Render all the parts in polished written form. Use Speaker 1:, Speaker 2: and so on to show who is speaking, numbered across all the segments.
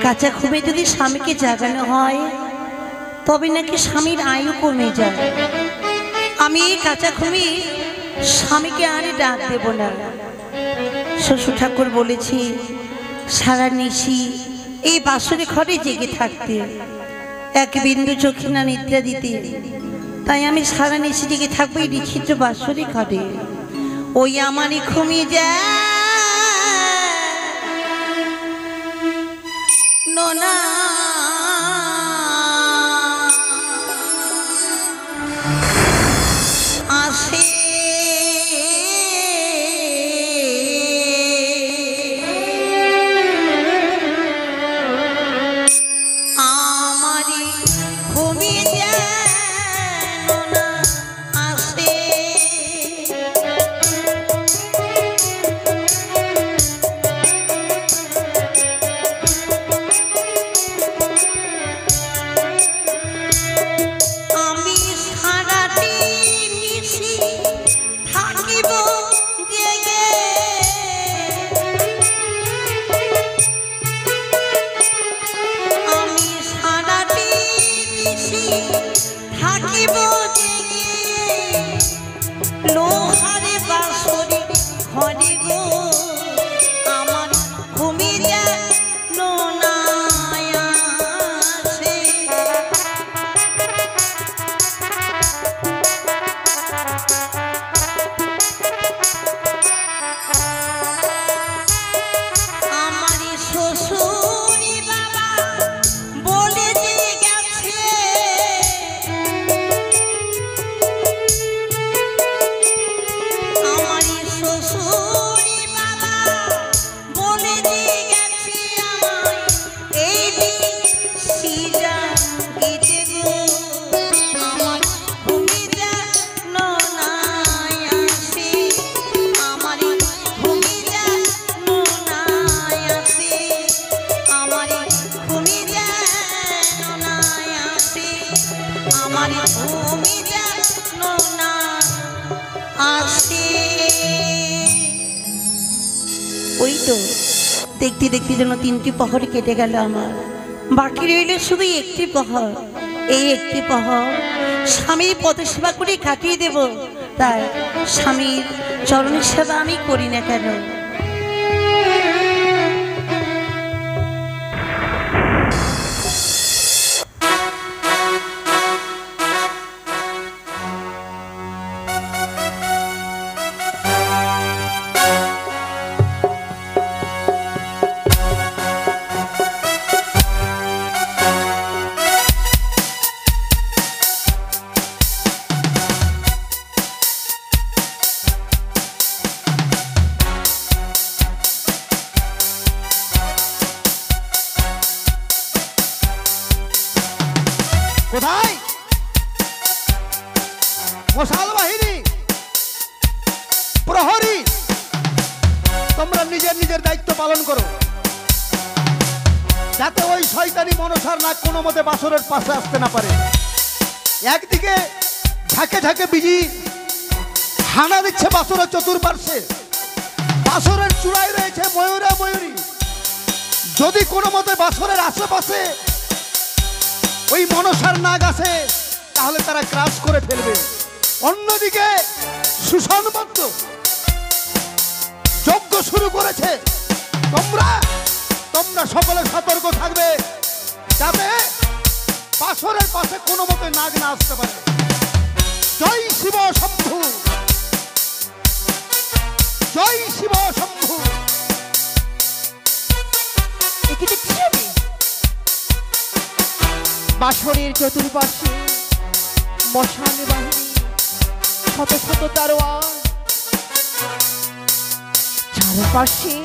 Speaker 1: কাঁচা ঘুমে যদি স্বামীকে জাগানো হয় তবে নাকি স্বামীর আয়ু কমে যায়। আমি এই কাঁচা ঘুমে স্বামীকে আর ডাক দেব না। শ্বশুর ঠাকুর বলেছি সারা নিশি এই বাসরে ঘরে জেগে থাকতে, এক বিন্দু চোখে না নিদ্রা দিতে। তাই আমি সারা নিশি জেগে থাকবো এই বিচিত্র বাসরে ঘরে। ওই আমারই ঘুমিয়ে যায় নোনা আসে দেখতে দেখতে যেন 3টি প্রহর কেটে গেল আমার। বাকি রইল শুধু একটি প্রহর। এই একটি প্রহর স্বামীর পদসেবা করে কাটিয়ে দেব। তাই স্বামীর চরণ সেবা আমি করি না কেন।
Speaker 2: কোথায় মশাল বাহিনী প্রহরী, তোমরা নিজের নিজের দায়িত্ব পালন করো, যাতে ওই শয়তানি মনসার নাক কোনো মতে বাসরের পাশে আসতে না পারে। একদিকে ঝাঁকে ঝাঁকে বিজি হানা দিচ্ছে বাসরের চতুর্পার্শ্বে, বাসরের চূড়ায় রয়েছে ময়ূরা ময়ূরী। যদি কোনো মতে বাসরের আশেপাশে ওই মনসার নাগ আছে তাহলে তারা ক্রাশ করে ফেলবে। অন্যদিকে সুসংবদ্ধ যজ্ঞ শুরু করেছে। তোমরা সকলে সতর্ক থাকবে যাতে বাসরের পাশে কোনো মতে নাগ না আসতে পারে। জয় শিব শম্ভু, জয় শিব শম্ভু।
Speaker 3: বাসরের চতুর্পাশে মশাল বাহিনী, শত শত দারোয়ান, চারপাশে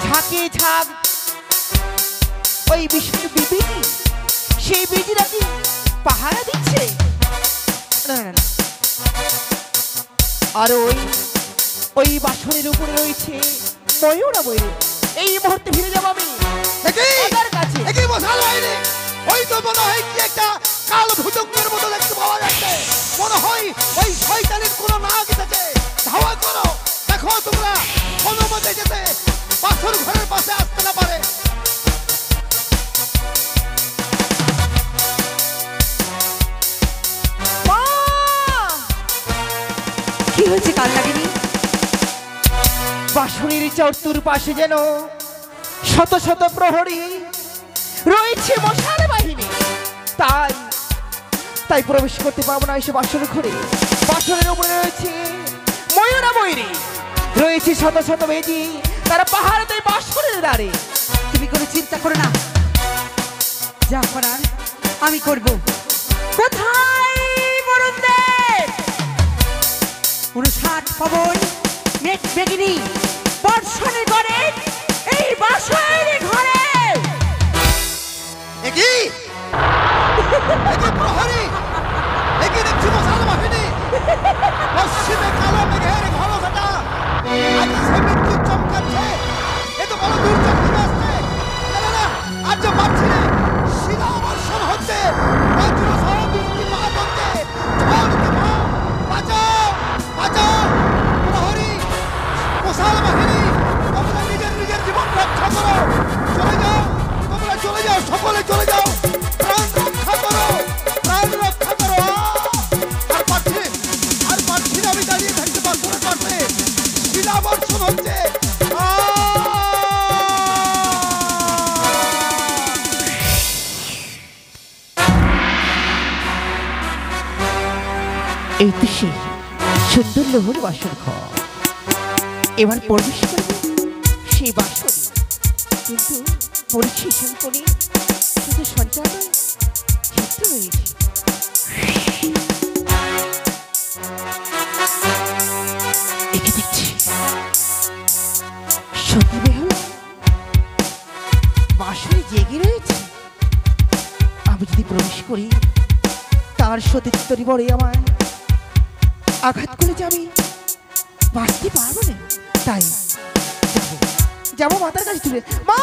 Speaker 3: ঝাঁকে ঝাঁক ওই বিষ্ণু বিবিনী, সেই বিজিরা কি পাহারা দিচ্ছে। আর ওই বাসরের উপরে রয়েছে ময়ূরা ময়ূর। এই মুহূর্তে ফিরে যাবো আমি কাছে।
Speaker 2: ওই তো মনে হয় কি একটা কাল ভুজঙ্গের মতো দেখতে পাওয়া যাচ্ছে। মনে হয় ওই শয়তানের কোনো নাগ এসেছে। ধাওয়া করো, দেখো তোমরা কোনো মতে যেতে বাসর ঘরের পাশে আসতে না পারে।
Speaker 3: বাঁশরীর চতুর পাশে যেন শত শত প্রহরী রয়েছে মশাল বাহিনী। তাই তাই প্রবেশ করতে পারবো না এসে বাসর ঘরে। বাসরের উপরে রয়েছে ময়ূরা ময়ূরী, রয়েছে শত শত বেজি, তারা পাহাড় দেয় বাসরের দ্বারে।
Speaker 1: তুমি কোনো চিন্তা করো না, যা করার আমি করব। কোথায় বরুণদেব? 59 পবন মেঘ মেঘিনী বর্ষণের ঘরে, এই বাসরের ঘরে।
Speaker 2: একই একই প্রহরী, একই দেখছি মশাল বাহিনী। পশ্চিমে কালো মেঘের ঘন ঘটা আজ সে বিদ্যুৎ চমকাচ্ছে। এ তো বড় দুর্যোগ নেমে আসছে। না না না, আজ যে পারছি না, শিলা বর্ষণ হচ্ছে, বজ্র সহ বৃষ্টিপাত হচ্ছে, ঝড় তুফান। বাঁচাও বাঁচাও প্রহরী, মশাল বাহিনী, তোমরা নিজের নিজের জীবন রক্ষা করো। চলে যাও, তোমরা চলে যাও, সকলে চলে যাও। প্রাণ রক্ষা করো, প্রাণ রক্ষা করো। আর পারছি না আমি দাঁড়িয়ে থাকতে বাসরের পাশে। শিলা বর্ষণ হচ্ছে।
Speaker 3: এই তো সেই সুন্দর লোহর বাসর ঘর। এবার প্রবেশ করবে সেই বাসরে, কিন্তু পরিশেষণ করে শুধু সঞ্চার নয়, চিত্র রয়েছে। একে দেখছি সত্যি বেহুলা বাসরে জেগে রয়েছে। আমি যদি প্রবেশ করি, তার সতীত্বরই বড়ে আমার আঘাত করে যাবে, বাঁচতে পারবো না। তাই যাবো মাতার কাছে তুলে। মা!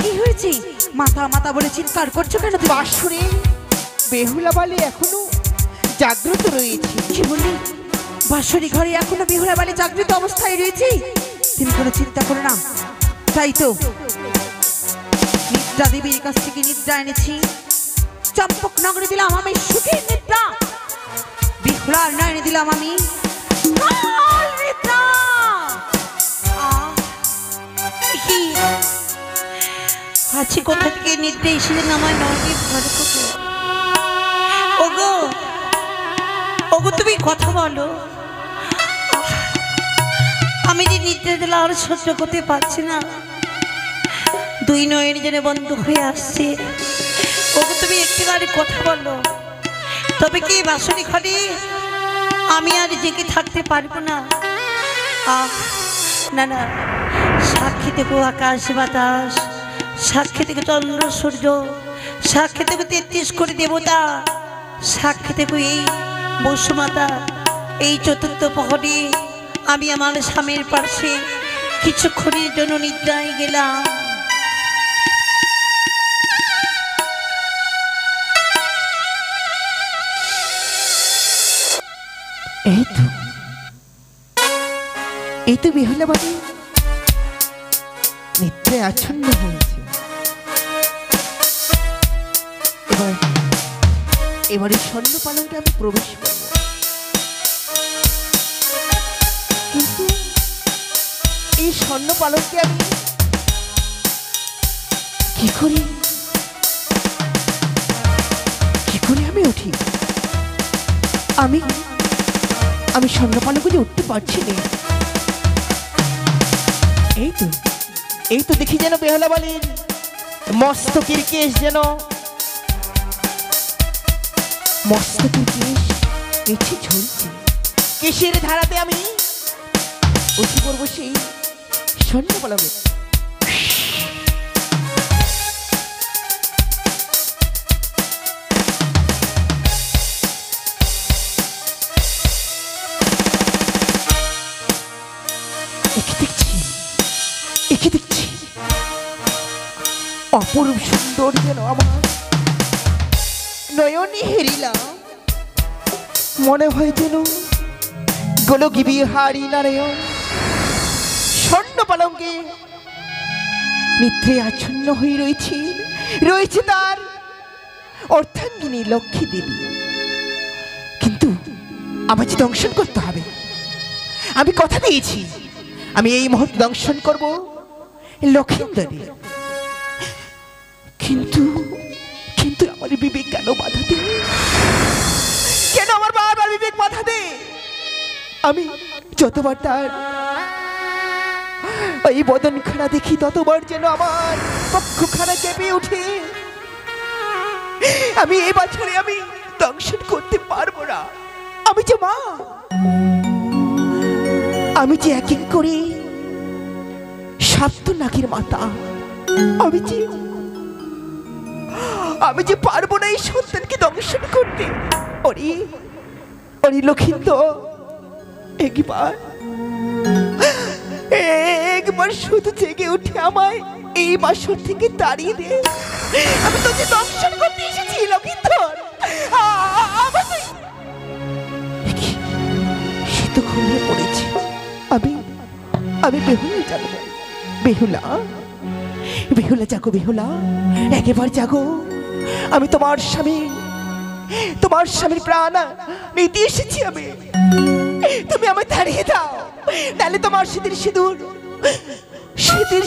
Speaker 1: কি হয়েছে? মাথা মাথা বলে চিৎকার করছো কেন? তুমি
Speaker 3: বাসরে বেহুলা বালি এখনো জাগ্রত রয়েছে।
Speaker 1: কি বললি? বাঁশরী ঘরে এখনো বেহুলা বালি জাগ্রত অবস্থায় রয়েছে? তুমি কোনো চিন্তা করো না। তাই তো নিদ্রা দেবীর কাছ থেকে নিদ্রা এনেছি। চম্পক নগরে দিলাম আমি সুখের নিদ্রা, বিহুলার নয়নে দিলাম আমি কাল নিদ্রা। কি আছি কোথা থেকে নিদ্রা এসেছেন আমার নয়নে ঘরে? ওগো ওগো তুমি কথা বলো। আমি যে নিদ্রা দিলে আর সহ্য করতে পারছি না, দুই নয়ন যেন বন্ধ হয়ে আসছে। ওগো তুমি একেবারে কথা বলো, তবে কি বাসরি ঘরে আমি আর জেগে থাকতে পারবো না। না না, সাক্ষী থেকে আকাশ বাতাস, সাক্ষী থেকে চন্দ্র সূর্য, সাক্ষী থেকে 33 কোটি দেবতা, সাক্ষী থেকে এই বসুমাতা। এই চতুর্থ প্রহরে আমি আমার স্বামীর পাশে কিছুক্ষণের জন্য নিদ্রায় গেলাম।
Speaker 3: এই তো বেহুলা বাড়ি নিদ্রায় আচ্ছন্ন হয়েছে। এবারে স্বর্ণ পালনকে আমি প্রবেশ করব, কিন্তু এই স্বর্ণ পালনকে আমি কি করে আমি উঠি? আমি স্বর্ণ পালকে উঠতে পারছি না। এই তো দেখি যেন বেহুলা বালির মস্তকের কেশ, যেন মস্তকের কেশ পেছে ঝুলছে। কেশের ধারাতে আমি উঠে পড়বো সেই স্বর্ণ পালকে। অপরূপ সুন্দর যেন আমার নয়নে হেরিলাম। মনে হয় যেন গোলকি বিহারী নারায়ণ স্বর্ণ পালঙ্কে নিদ্রে আচ্ছন্ন হয়ে রয়েছে তার অর্থাঙ্গিনী লক্ষ্মী দেবী। কিন্তু আমার যে দংশন করতে হবে, আমি কথা দিয়েছি আমি এই মুহূর্তে দংশন করব লক্ষিন্দরী। কিন্তু কিন্তু আমার বিবেক কেন বাধা দেয়? কেন আমার বারবার বিবেক বাধা দেয়? আমি যতবার তার ওই বদনখানা দেখি ততবার যেন আমার পক্ষখানা কেঁপে ওঠে। আমি এই বছরে আমি দংশন করতে পারবো না। আমি যে মা, আমি যে এক এক করে সাপ্ত নাকের মাতা, আমি যে পারবো না এই সন্তানকে দংশন করতে। ওরে ওরে লক্ষিন্দর, একবার শুধু জেগে উঠে আমায় এই বাসর থেকে তাড়িয়ে দে। আমি তোকে দংশন করতে এসেছি লক্ষিন্দর। সে তো ঘুমিয়ে পড়েছে। আমি বেহুলা যাবো। বেহুলা, বেহুলা জাগো, বেহুলা একেবার জাগো। আমি তোমার স্বামীর প্রাণ নিতে এসেছি। তুমি আমায় তাড়িয়ে দাও, তাহলে তোমার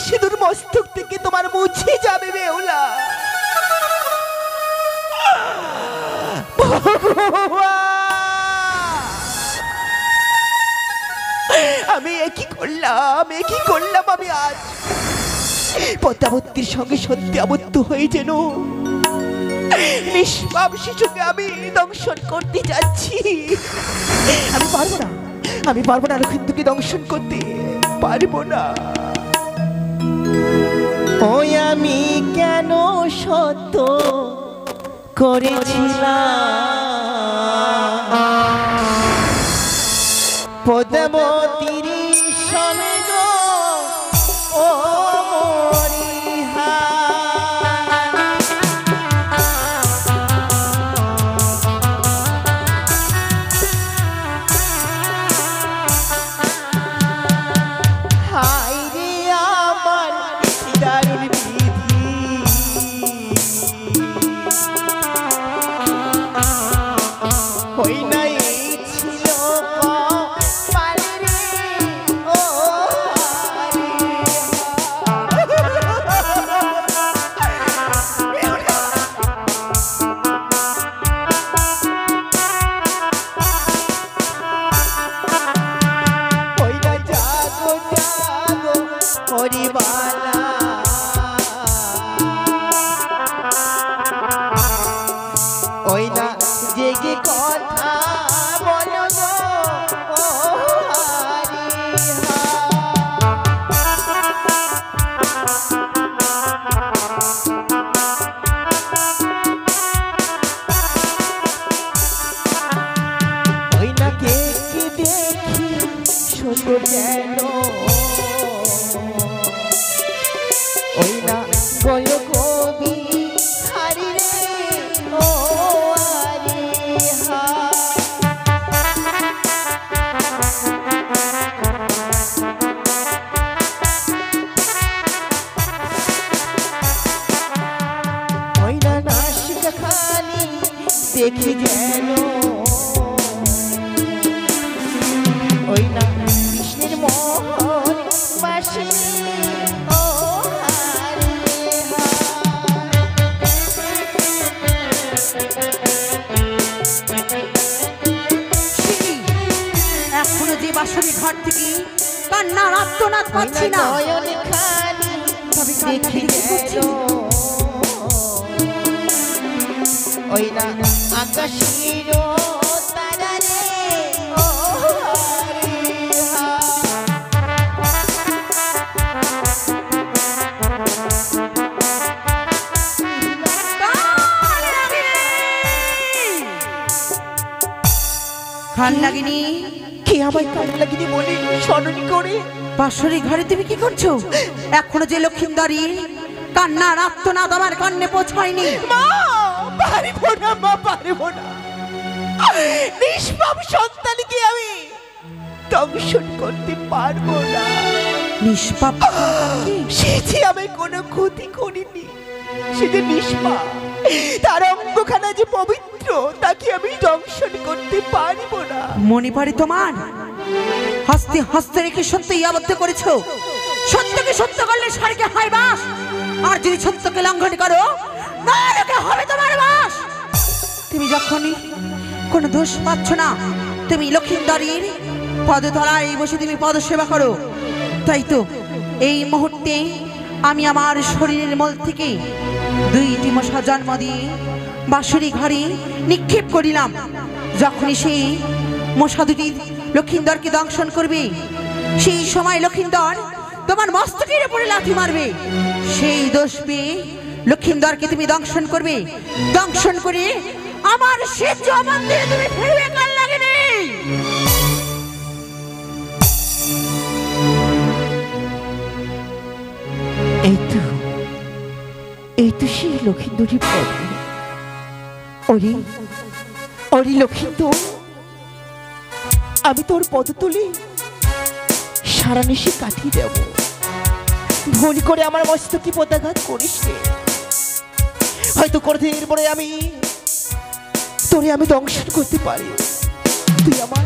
Speaker 3: সিঁদুর মস্তক থেকে তোমার মুছে যাবে বেহুলা। আমি একই করলাম আমি আজ পদ্মাবতীর সঙ্গে সত্যি আবদ্ধ হয়ে যেন নিষ্পাপ শিশুকে আমি দংশন করতে যাচ্ছি। আমি পারবো না লক্ষিন্দরকে দংশন করতে পারবো না।
Speaker 4: ওই আমি কেন সত্য করেছিলাম পদ্মাবতীর সঙ্গ ও মরিহা। হায় রে আমার দারুণ বিধি, হই নাই ছিল কপালে রে ও হই না জাগো জাগো হরিবালা। ওই না জেগে কথা বলো গো ও হরিহা। ওই না কে কে দেখি সুন্দর যেন, ওই না গয় কবি হারি রে ও হরিহা। ওই না নাসিকা খানি দেখি যেন, ওই না কৃষ্ণের মোহন বাসি ও হরিহা।
Speaker 1: এখনো যে বাসনের ঘর থেকে কান্নার আর্তনাদ পাচ্ছি না।
Speaker 4: নয়ন খানি
Speaker 1: তবে কান্না
Speaker 4: দেখি
Speaker 1: দেখে করছি।
Speaker 4: যেন, ওই না আকাশের তারা রে ও হরিহা।
Speaker 1: খান লাগিনি,
Speaker 3: কে আমায় কান লাগিয়ে বলে স্মরণ করে?
Speaker 1: বাসরি ঘরে তুমি কি করছো? এখনো যে লক্ষিন্দরী কান্নার আর্তনাদ আমার কান্নে পৌঁছায়নি।
Speaker 3: মা পারিবো না, মা পারিবো না। নিষ্পাপ সন্তানকে আমি দংশন করতে পারবো না।
Speaker 1: নিষ্পাপ সন্তানকে?
Speaker 3: সে যে আমি কোনো ক্ষতি করিনি, সে যে নিষ্পাপ, তার অঙ্গখানা যে পবিত্র, তাকে আমি দংশন করতে পারবো না।
Speaker 1: মনে পড়ে তোমার হাসতে হাসতে রেখে সত্যই আবদ্ধ করেছো। সত্যকে সত্য করলে স্বর্গে হয় বাস, আর যদি সত্যকে লঙ্ঘন করো নরকে হবে তোমার বাস। তুমি যখনই কোনো দোষ পাচ্ছ না, তুমি লক্ষিন্দরের পদতলায় বসে তুমি পদসেবা করো। তাই তো এই মুহূর্তে আমি আমার শরীরের মল থেকে 2টি মশা জন্ম দিয়ে বাঁশুরি ঘরে নিক্ষেপ করিলাম। যখনই সেই মশা দুটি লক্ষিন্দরকে দংশন করবে, সেই সময় লক্ষিন্দর তোমার মস্তকের উপরে লাথি মারবে। সেই দোষ পেয়ে লক্ষিন্দরকে তুমি দংশন করবে, দংশন করে আমার শেষ জবান দিয়ে তুমি ফিরবে কাল লাগে নেই।
Speaker 3: এই তো সেই লক্ষিন্দরী পদ। ওরে ওরে লক্ষিন্দর, আমি তোর পদতলে সারা নিশি কাটিয়ে দেব। ভুল করে আমার মস্তকে পদাঘাত করিস নে। হয়তো কোনদিন পরে আমি তোরে দংশন করতে পারি। তুই আমার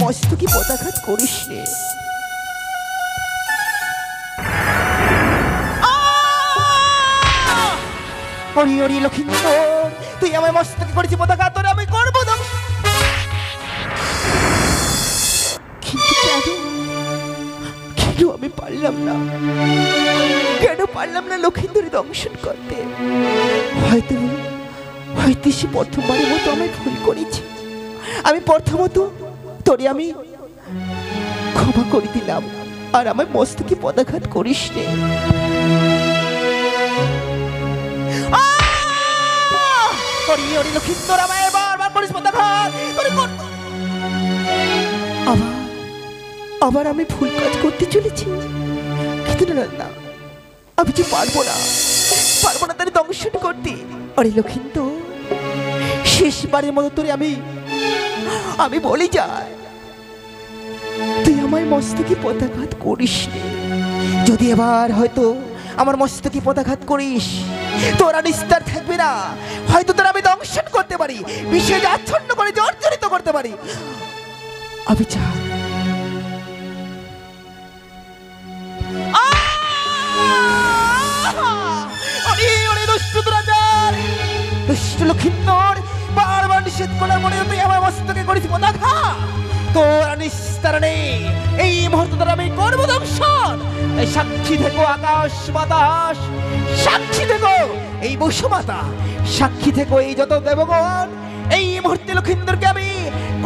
Speaker 3: মস্তকে পদাঘাত করিস নে। ওরে ওরে লক্ষিন্দর, তুই আমার মস্তকে করেছি পদাঘাত, তোরে আমি করবো দংশন। কিন্তু কেন আমি পারলাম না? কেন পারলাম না লক্ষিন্দরী দংশন করতে? হয়তো সে প্রথমবারের মতো আমি ভুল করেছি। আমি প্রথমত তোরে আমি ক্ষমা করে দিলাম, আর আমার মস্তকে পদাঘাত করিস নে। লক্ষিন্দর, আমায় বারবার করিস পদাঘাত। আবার আমি ভুল কাজ করতে চলেছি। কিন্তু না, আমি যে পারবো না তার দংশন করতে। আরে লক্ষিন্দর, শেষবারের মতো তোরে আমি বলি যাই, তুই আমার মস্তকে পদাঘাত করিস নে। যদি এবার হয়তো আমার মস্তকে পদাঘাত করিস, তোরা নিস্তার থাকবে না। হয়তো তোরা আমি দংশন করতে পারি, বিষয়ে আচ্ছন্ন করে জর্জরিত করতে পারি। আমি চাই লক্ষিন্দর, বারবার নিষেধ করার মনে তুই আমার মস্তকে করিস পদাঘাত। তোরা নিস্তার নেই, এই মুহূর্তে তোরা আমি করবো দংশন। সাক্ষী থেকো আকাশ বাতাস, সাক্ষী থেকো এই বসুমাতা, সাক্ষী থেকো এই যত দেবগণ। এই মুহূর্তে লক্ষিন্দরকে আমি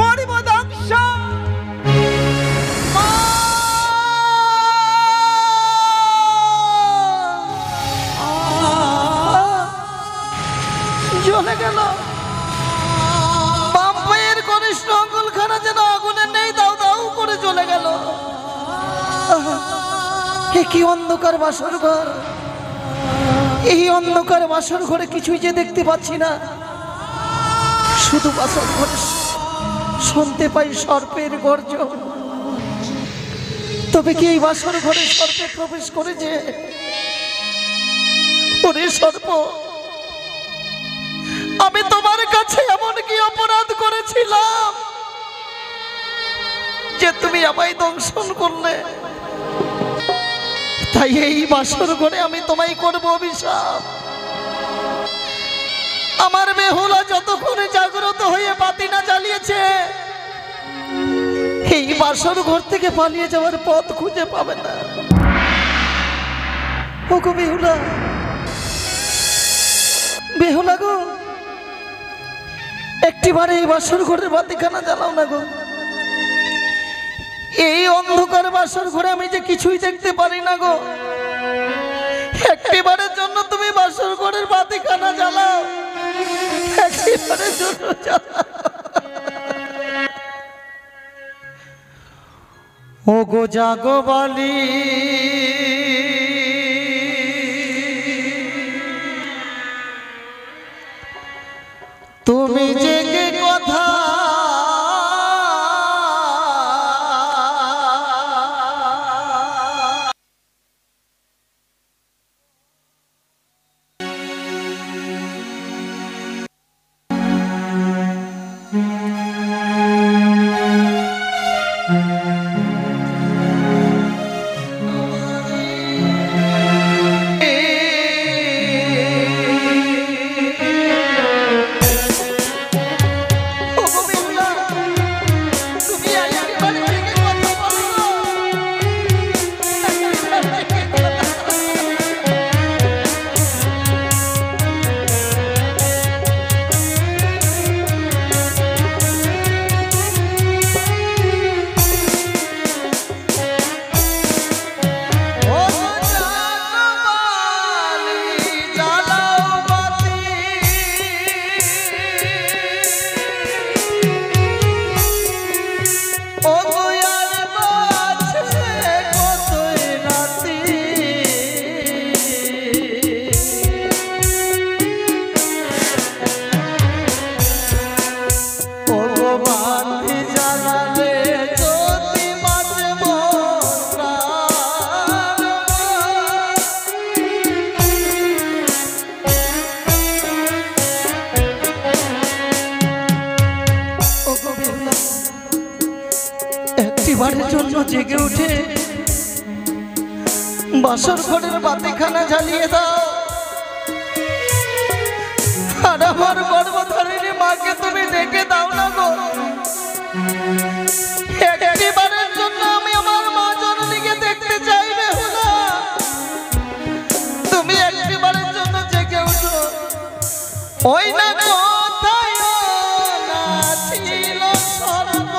Speaker 3: করব দংশন।
Speaker 2: জ্বলে গেল বাম পায়ের কনিষ্ঠ আঙ্গুলখানা, যেন আগুনে নেই, দাও দাও করে জ্বলে গেল। কি অন্ধকার বাসর ঘর! এই অন্ধকার বাসর ঘরে কিছুই যে দেখতে পাচ্ছি না, শুধু বাসর ঘরে শুনতে পাই সর্পের গর্জন। তবে কি এই বাসর ঘরে সর্পে প্রবেশ করেছে? ওরে সর্প, আমি তোমার কাছে এমন কি অপরাধ করেছিলাম যে তুমি আমায় দংশন করলে? তাই এই বাসর ঘরে আমি তোমায় করব অভিশাপ। আমার বেহুলা যতক্ষণে জাগ্রত হয়ে বাতি না জ্বালিয়েছে, এই বাসর ঘর থেকে পালিয়ে যাওয়ার পথ খুঁজে পাবে না। ওগো বেহুলা, বেহুলা গো, একটিবার এই বাসর ঘরের বাতিখানা জ্বালাও না গো। এই অন্ধকার বাসর ঘরে আমি যে কিছুই দেখতে পারি না গো। একটিবারের জন্য তুমি বাসর ঘরের বাতিখানা জ্বালাও, একটিবারের জন্য জ্বালাও। ও গো জাগো বালি, তুমি জেগে কথা
Speaker 1: বাসর ঘরের বাতিখানা জ্বালিয়ে দাও, আর আমার গর্ভধারিণী মাকে তুমি ডেকে দাও না গো। একবারের জন্য আমি আমার মা জননীকে দেখতে চাই বেহুলা, তুমি একবারের জন্য জেগে উঠো। ওই না কোথায় না ছিল সর্ব,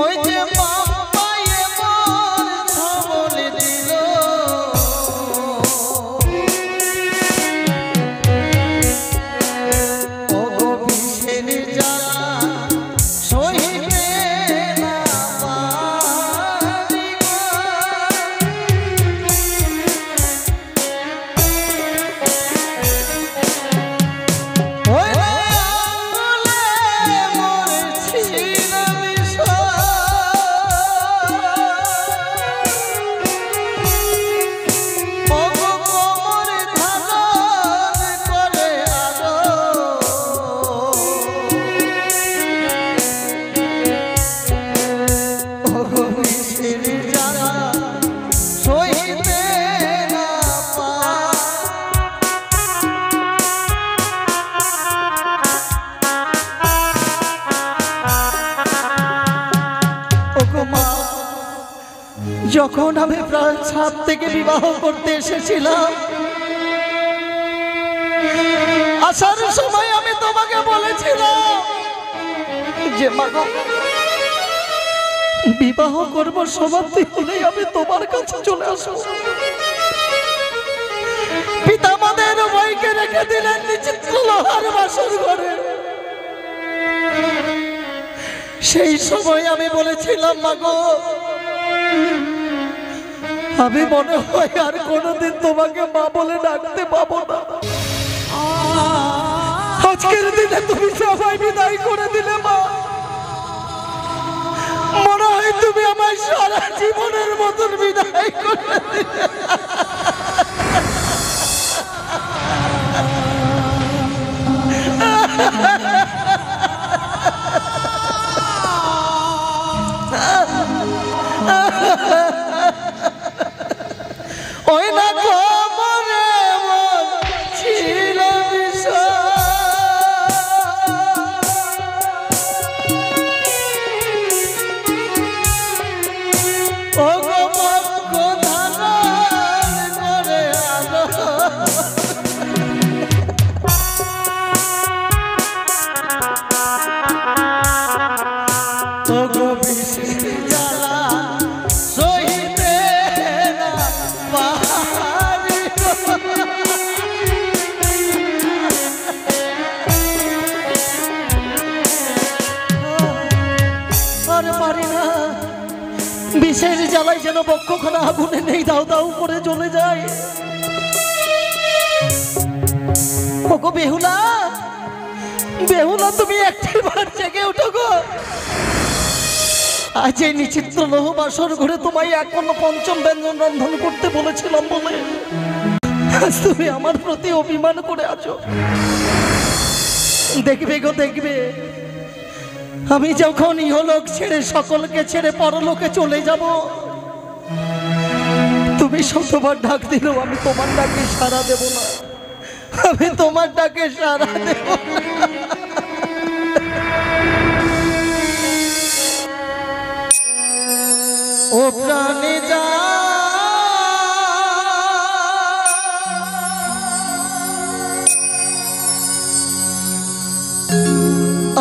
Speaker 1: ওই যে বাবায়ে মোর ছবল দিল, ও গো বিষের জ্বালা সহিতে না পারি গো। ওই না আঙুলে মোর ছিল বিষ, ও গো কোমর ধারণ করে আরো, ও গো বিষের জ্বালা সহিতে না পারি। ওগো মা, যখন আমি প্রাণ ছাদ থেকে বিবাহ করতে এসেছিলাম, আসার সময় আমি তোমাকে বলেছিলাম যে মা গো, বিবাহ করব সমাপ্তি হলেই আমি তোমার কাছে চলে আসবো। পিতা মাদের উভয়কে রেখে দিলেন নিচিত্র লোহার বাসর ঘরে। সেই সময় আমি বলেছিলাম মা গো, আমি মনে হয় আর কোনোদিন তোমাকে মা বলে ডাকতে পাবো না। আজকের দিনে তুমি সবাই বিদায় করে দিলে মা, মনে হয় তুমি আমার সারা জীবনের মতন বিদায় করে দিলে। ওই না কোমরে মোর ছিল বিষ, ও গো বক্ষ ধারণ করে আলো, ও গো বিষের জ্বালা সহিতে না পারি গো। আর পারি না, বিষের জ্বালায় যেন বক্ষখানা আগুনে নেই দাউ দাউ করে জ্বলে যায়। ওগো বেহুলা, বেহুলা তুমি একটিবার জেগে উঠো গো। আজ এই নিচিত্র লোহ বাসর ঘরে তোমায় এখনো পঞ্চম ব্যঞ্জন রন্ধন করতে বলেছিলাম বলে আজ তুমি আমার প্রতি অভিমান করে আছো। দেখবে গো দেখবে, আমি যখন ইহলোক ছেড়ে সকলকে ছেড়ে পরলোকে চলে যাব, তুমি শতবার ডাক দিলেও আমি তোমার ডাকে সাড়া দেব না, আমি তোমার ডাকে সাড়া দেব না। ও প্রাণে যা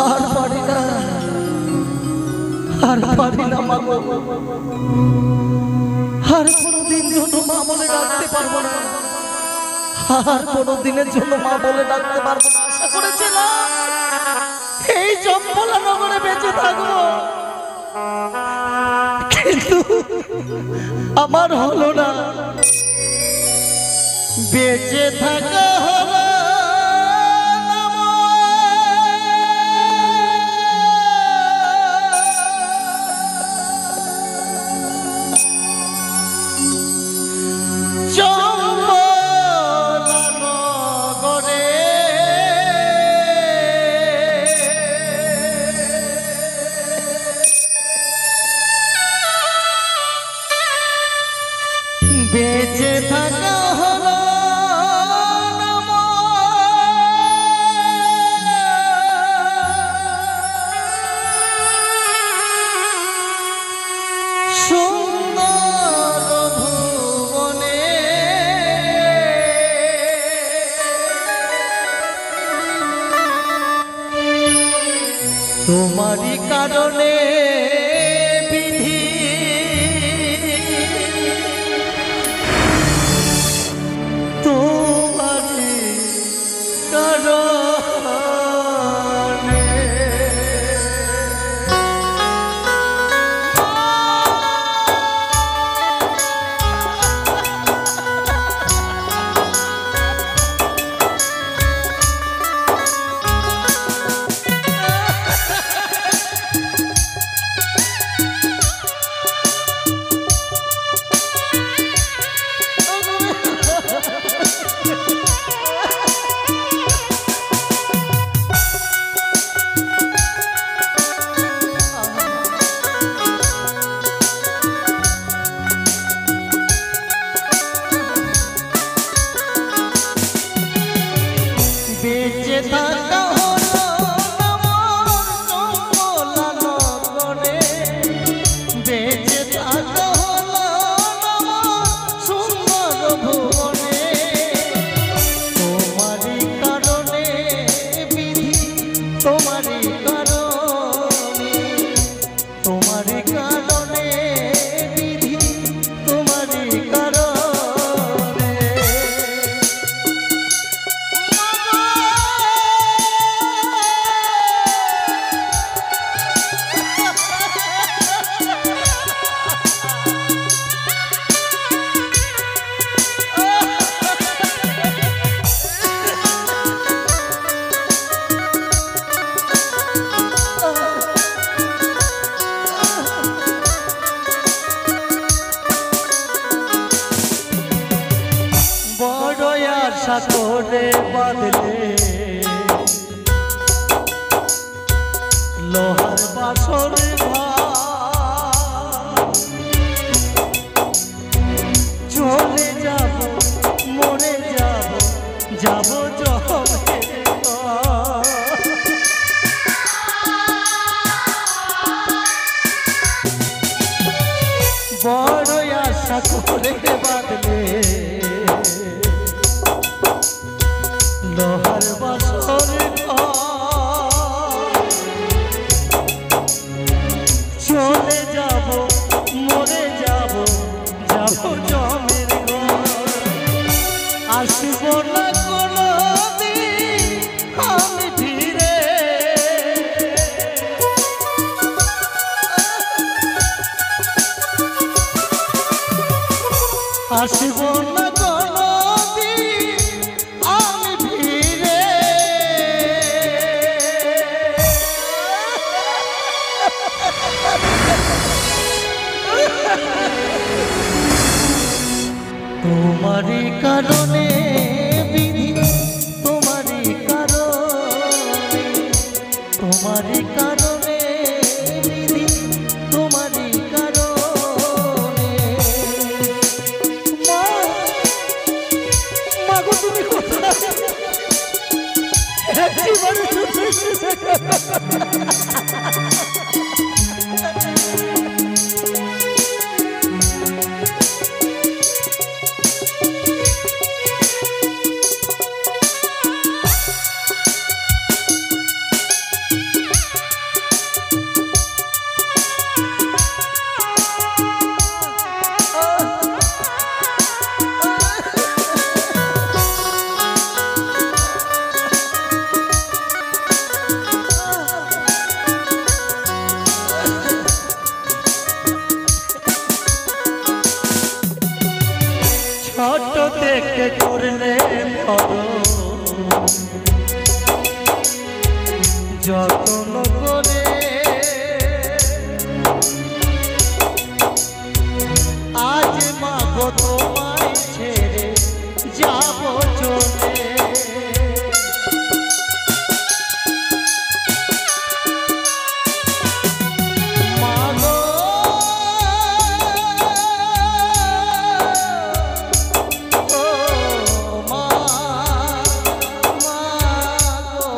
Speaker 1: আর পারি না, আর পারি না মা গো, আর কোনোদিন জন্য মা বলে ডাকতে পারবো না, আর কোনোদিনের জন্য মা বলে ডাকতে পারবো না। আশা করেছিলাম এই জম্বলা নগরে বেঁচে থাকবো, কিন্তু আমার হলো না, বেঁচে থাকা হলো না জম্বলা নগরে।
Speaker 2: তোমারই কারণে বিধি তোমারই কারণে বেঁচে থাকা হলো আমার কমলানগরে, বেঁচে থাকা হলো আমার সুন্দর ভুবনে। তোমারই কারণে বিধি, তোমারই কারণে, তোমারই কারণে বিধি, তোমারই কারণে। বড় আশা করে বাঁধলে লোহার বাসর ঘর, চলে যাব মরে যাব, যাব জমের ঘর। বড় আশা করে বাঁধলে লোহার বাসর ঘর, চলে যাব মরে যাব, যাব জমের ঘর। আসব না কোনোদিন আমি ফিরে, আসব না কোনোদিন আমি ফিরে। তোমারই কারণে বিধি, তোমারই কারণে, তোমারই কারণে বিধি, তোমারই কারণে। মা, মাগো তুমি কোথায়? একেবারে চলে এসেছে। ছোট থেকে করলে বড়, যত্ন করে আজ মাগো তোমায় ছেড়ে যাব চলে। মাগো ও মা, মাগো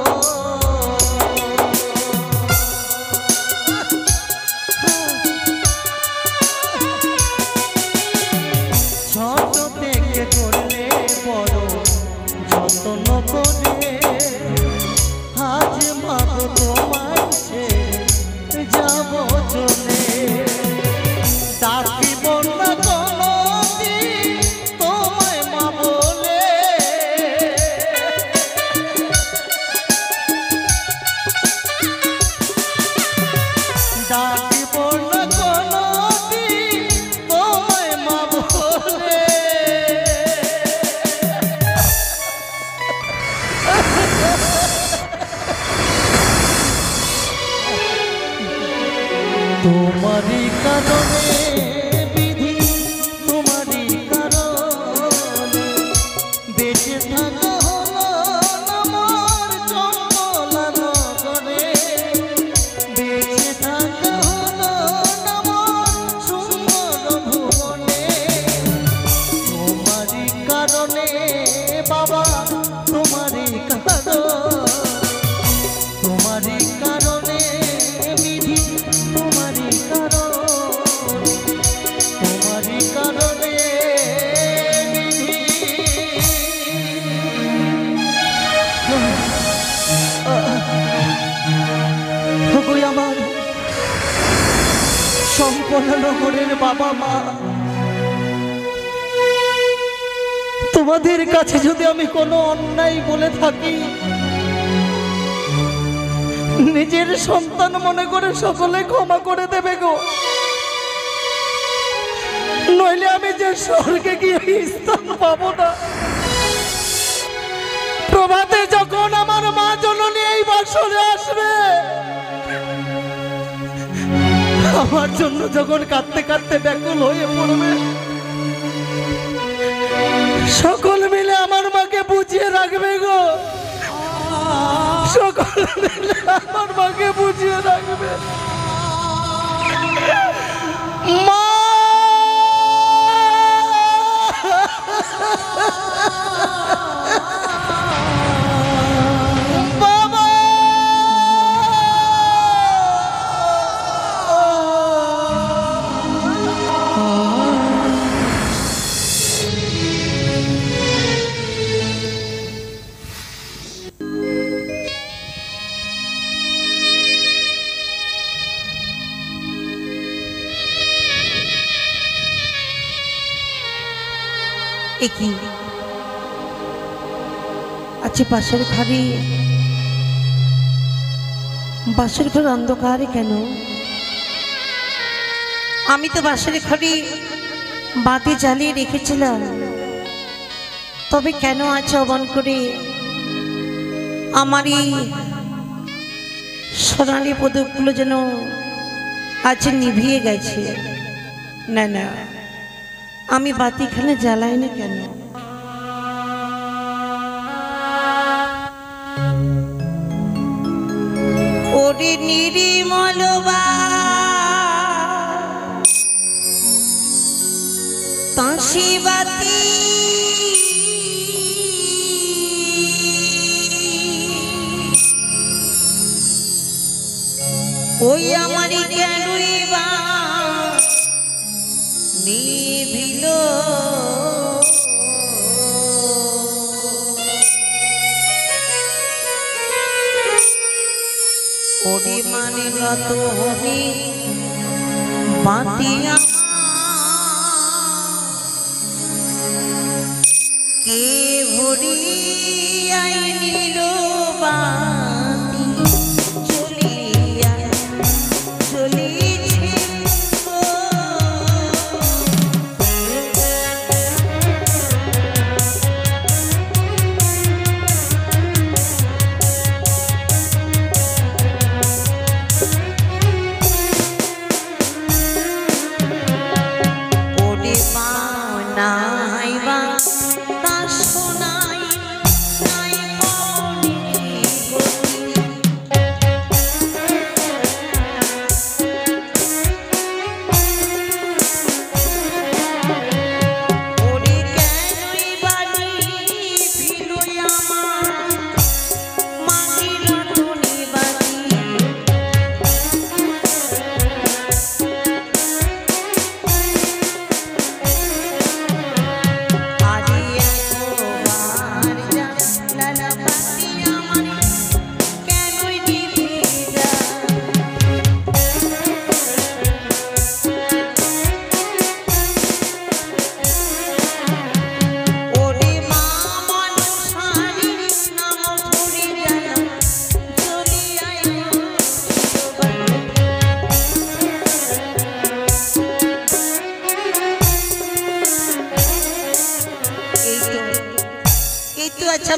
Speaker 2: ডাকিব না কোনোদিন তোমায় মা বলে। তোমারই কারণে বিধি, তোমারই কারণে বেঁচে থাকা হলো আমার জঙ্গলা নগরে, বেঁচে থাকা হলো আমার সুন্দর ভুবনে। তোমারই কারণে বাবা, তোমারই কারণে, তোমারই কারণে বিধি, তোমারই কারণে, তোমারই কারণে বিধি। ওগো আমার সম্পন্ন নগরের বাবা মা, তোমাদের কাছে যদি আমি কোনো অন্যায় বলে থাকি, নিজের সন্তান মনে করে সকলে ক্ষমা করে দেবে গো, নইলে আমি যে স্বর্গে গিয়ে স্থান পাবো না। প্রভাতে যখন আমার মা জননী এই বাসরে আসবে, আমার জন্য যখন কাঁদতে কাঁদতে ব্যাকুল হয়ে পড়বে, সকল মিলে আমার মাকে বুঝিয়ে রাখবে গো, সকল মিলে আমার মাকে বুঝিয়ে রাখবে। মা বাবা,
Speaker 1: কি আচ্ছা পাশের ঘরে, বাসের ঘর অন্ধকারে কেন? আমি তো বাসের ঘরে বাতি জ্বালিয়ে রেখেছিলাম, তবে কেন আজ অমন করে আমার এই সোনালি পদকগুলো যেন আজ নিভিয়ে গেছে? না না, আমি বাতিখানে জ্বালাই না কেন? ওরে নিরিমল তাঁসি বাতি, ওই আমারই কেনই বা নিভিল, ওরে মানে তুমি বাতিয়া কে ভরিয়াই নিল বাতি, চলিয়া চলিছে নাই বা তা শোনাই নাই পাওনি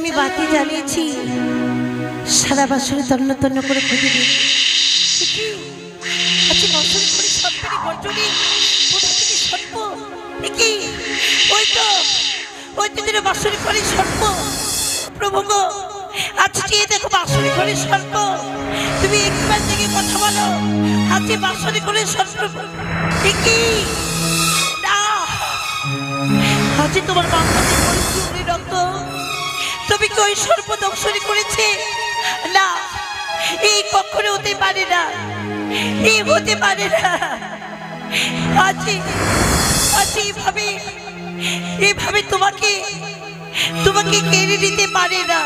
Speaker 1: আমি বাতি জ্বালিয়েছি সারা বাসরে তন্ন তন্ন করে খুঁজে দিয়েছি। আচ্ছা বাসরে করে সরকারি গর্জনে কোথা থেকে সর্প কি ওই তো তোদের বাসরে করে সর্প। প্রভু গো আজকে দেখো বাসরে করে সর্প, তুমি একবার থেকে কথা বলো। আজকে বাসরে করে সর্প কি না, আজকে তোমার বাংলাদেশ পরিচুরি রক্ত, তুমি কি ওই সর্প দংশনী করেছে? না, এই কখনো হতে পারে না, এই হতে পারে না। আজকে এইভাবে তোমাকে কেড়ে নিতে পারে না।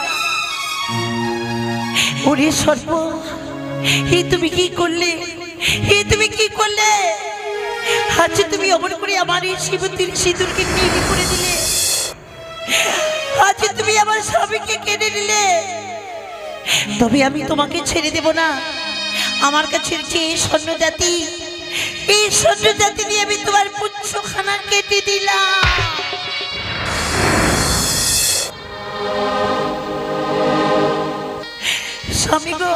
Speaker 1: ওরে সর্প, তুমি কি করলে? তুমি কি করলে? আজকে তুমি অমর করে আমার এই শিবতির সিঁদুরকে নীল করে দিলে। আজকে তুমি আমার স্বামীকে কেড়ে নিলে। তবে আমি তোমাকে ছেড়ে দেব না। আমার কাছে এই স্বর্ণ জাতি দিয়ে আমি তোমার পুচ্ছখানা কেটে দিলাম। স্বামী গো,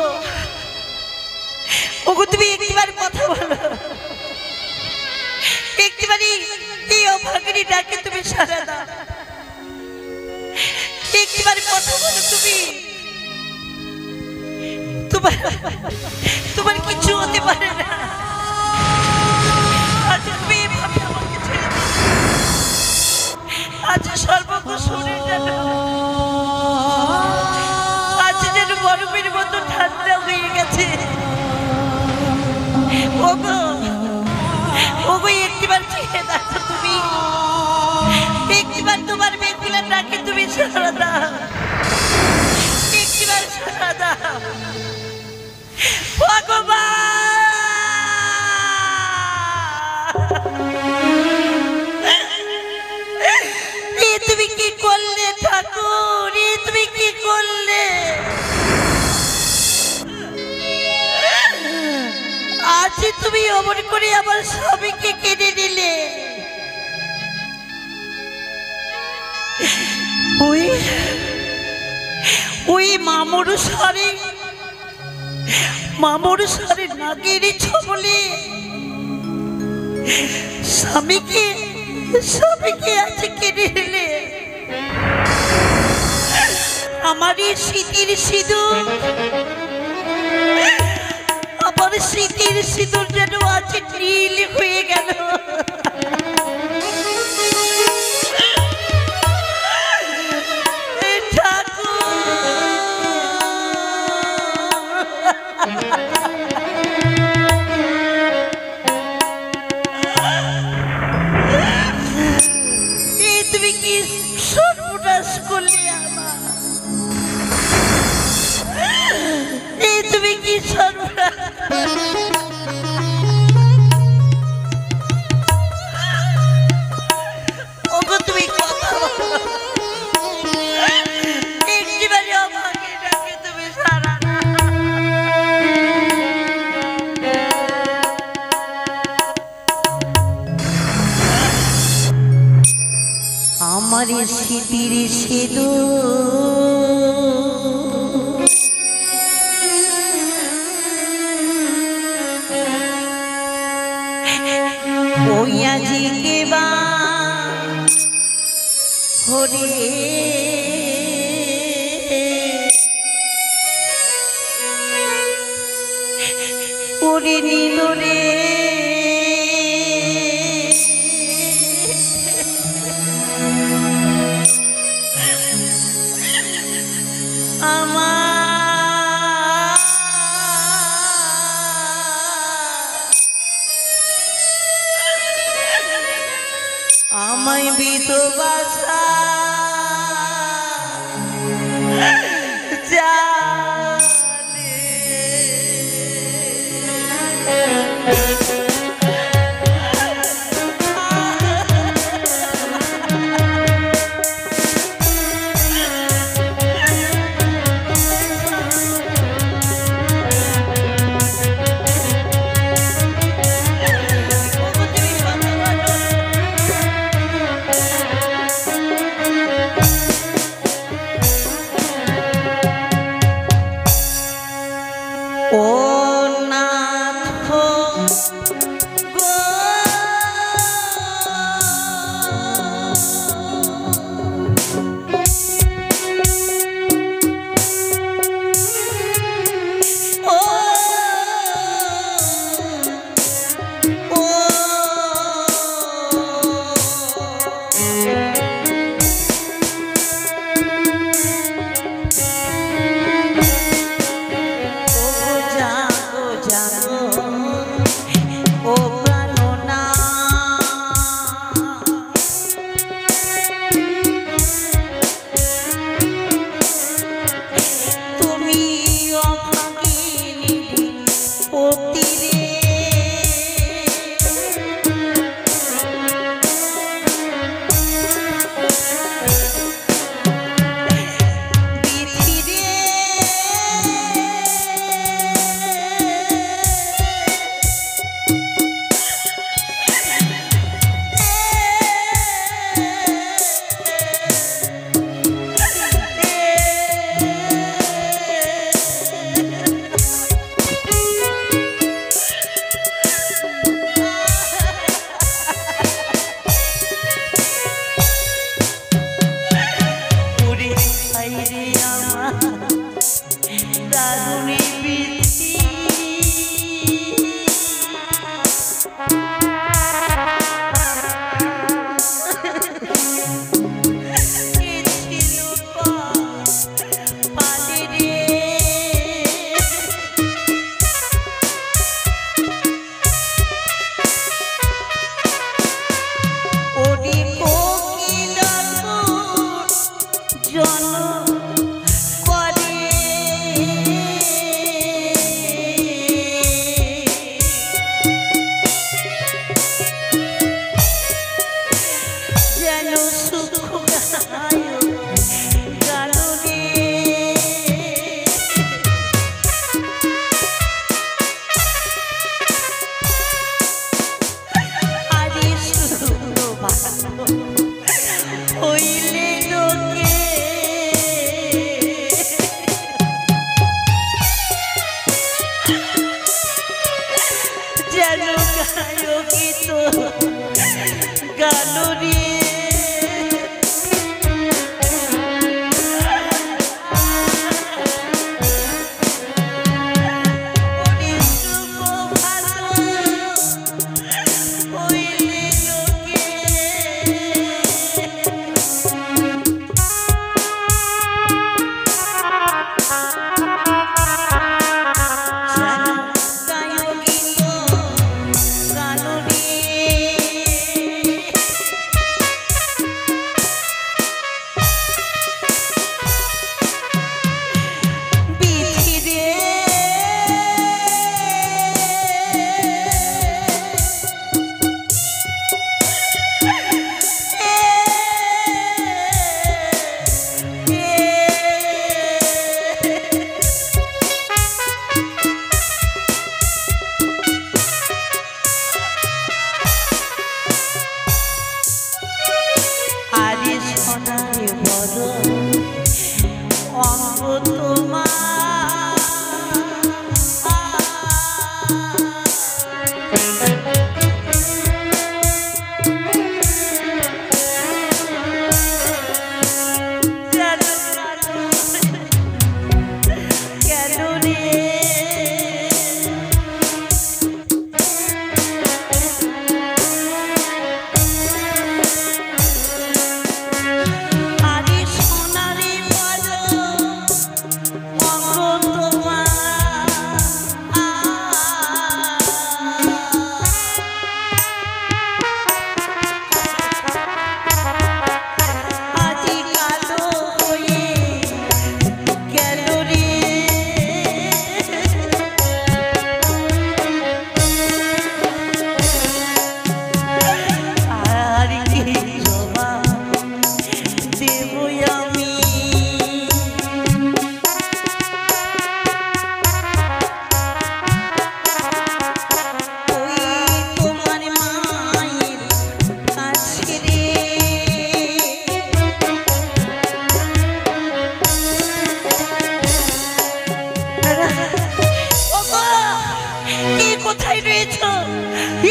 Speaker 1: ওগো তুমি একবার কথা বলো, একবারই এই অভাগিনী ডাকে তুমি সাড়া দাও। একবার কথা বলো, তোমার কিছু হতে পারে না। আজ তুমি এভাবে আমাকে ছেড়ে দিলে। আজ সর্বজ্ঞ শরীর যেন বরফের মতো ঠান্ডা হয়ে গেছে। ওগো একটিবার চেয়ে দেখো, তুমি একটিবার তোমার বেগুলার ডাকে তুমি সাড়া দাও, একটিবার সাড়া দাও। তুমি কি করলে ঠাকুর? তুমি কি করলে? আজ তুমি অমর করে আমার স্বামীকে কেড়ে নিলে। ওই মামুর সারে নাগের ছবলে স্বামীকে আছে কেড়ে নিলে। আমার এই স্মৃতির সিঁদুর, আমার স্মৃতির সিঁদুর যেন আছে নীল হয়ে গেল। তুমি কি সর্বনাশ করলে আমার? তুমি কি সর্বনাশ? ওগো তুমি কথা বলো, একটিবারে আমাকে ডাকে তুমি সারা না। আমার স্মৃতির সিঁদুর ওই আজিকে বা হরে ওরে নীল রে আমায় বিধবাসা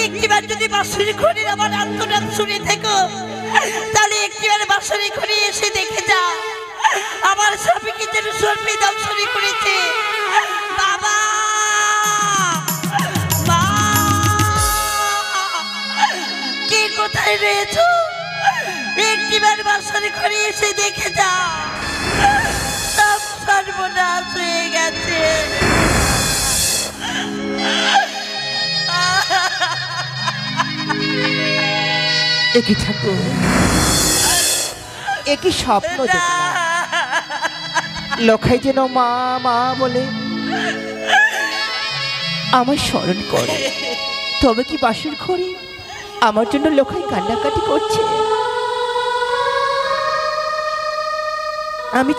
Speaker 1: একটিবার যদি বাঁশুরি ঘড়ির আমার আত্মনাদ শুনে থেকো, তাহলে একটিবার বাঁশুরি ঘড়ি এসে দেখে যা আমার স্বামীকে যেন সর্বি দংশনী করেছে। বাবা, মা, কে কোথায় রয়েছো? একটিবার বাঁশুরি ঘড়ি এসে দেখে যা, সব সর্বনাশ হয়ে গেছে।
Speaker 3: একই ঠাকুর, একই স্বপ্ন দেখলাম। লোকাই যেন মা মা বলে আমার স্মরণ করে, তবে কি বাসর ঘরে আমার জন্য লোকাই কান্নাকাটি করছে? আমি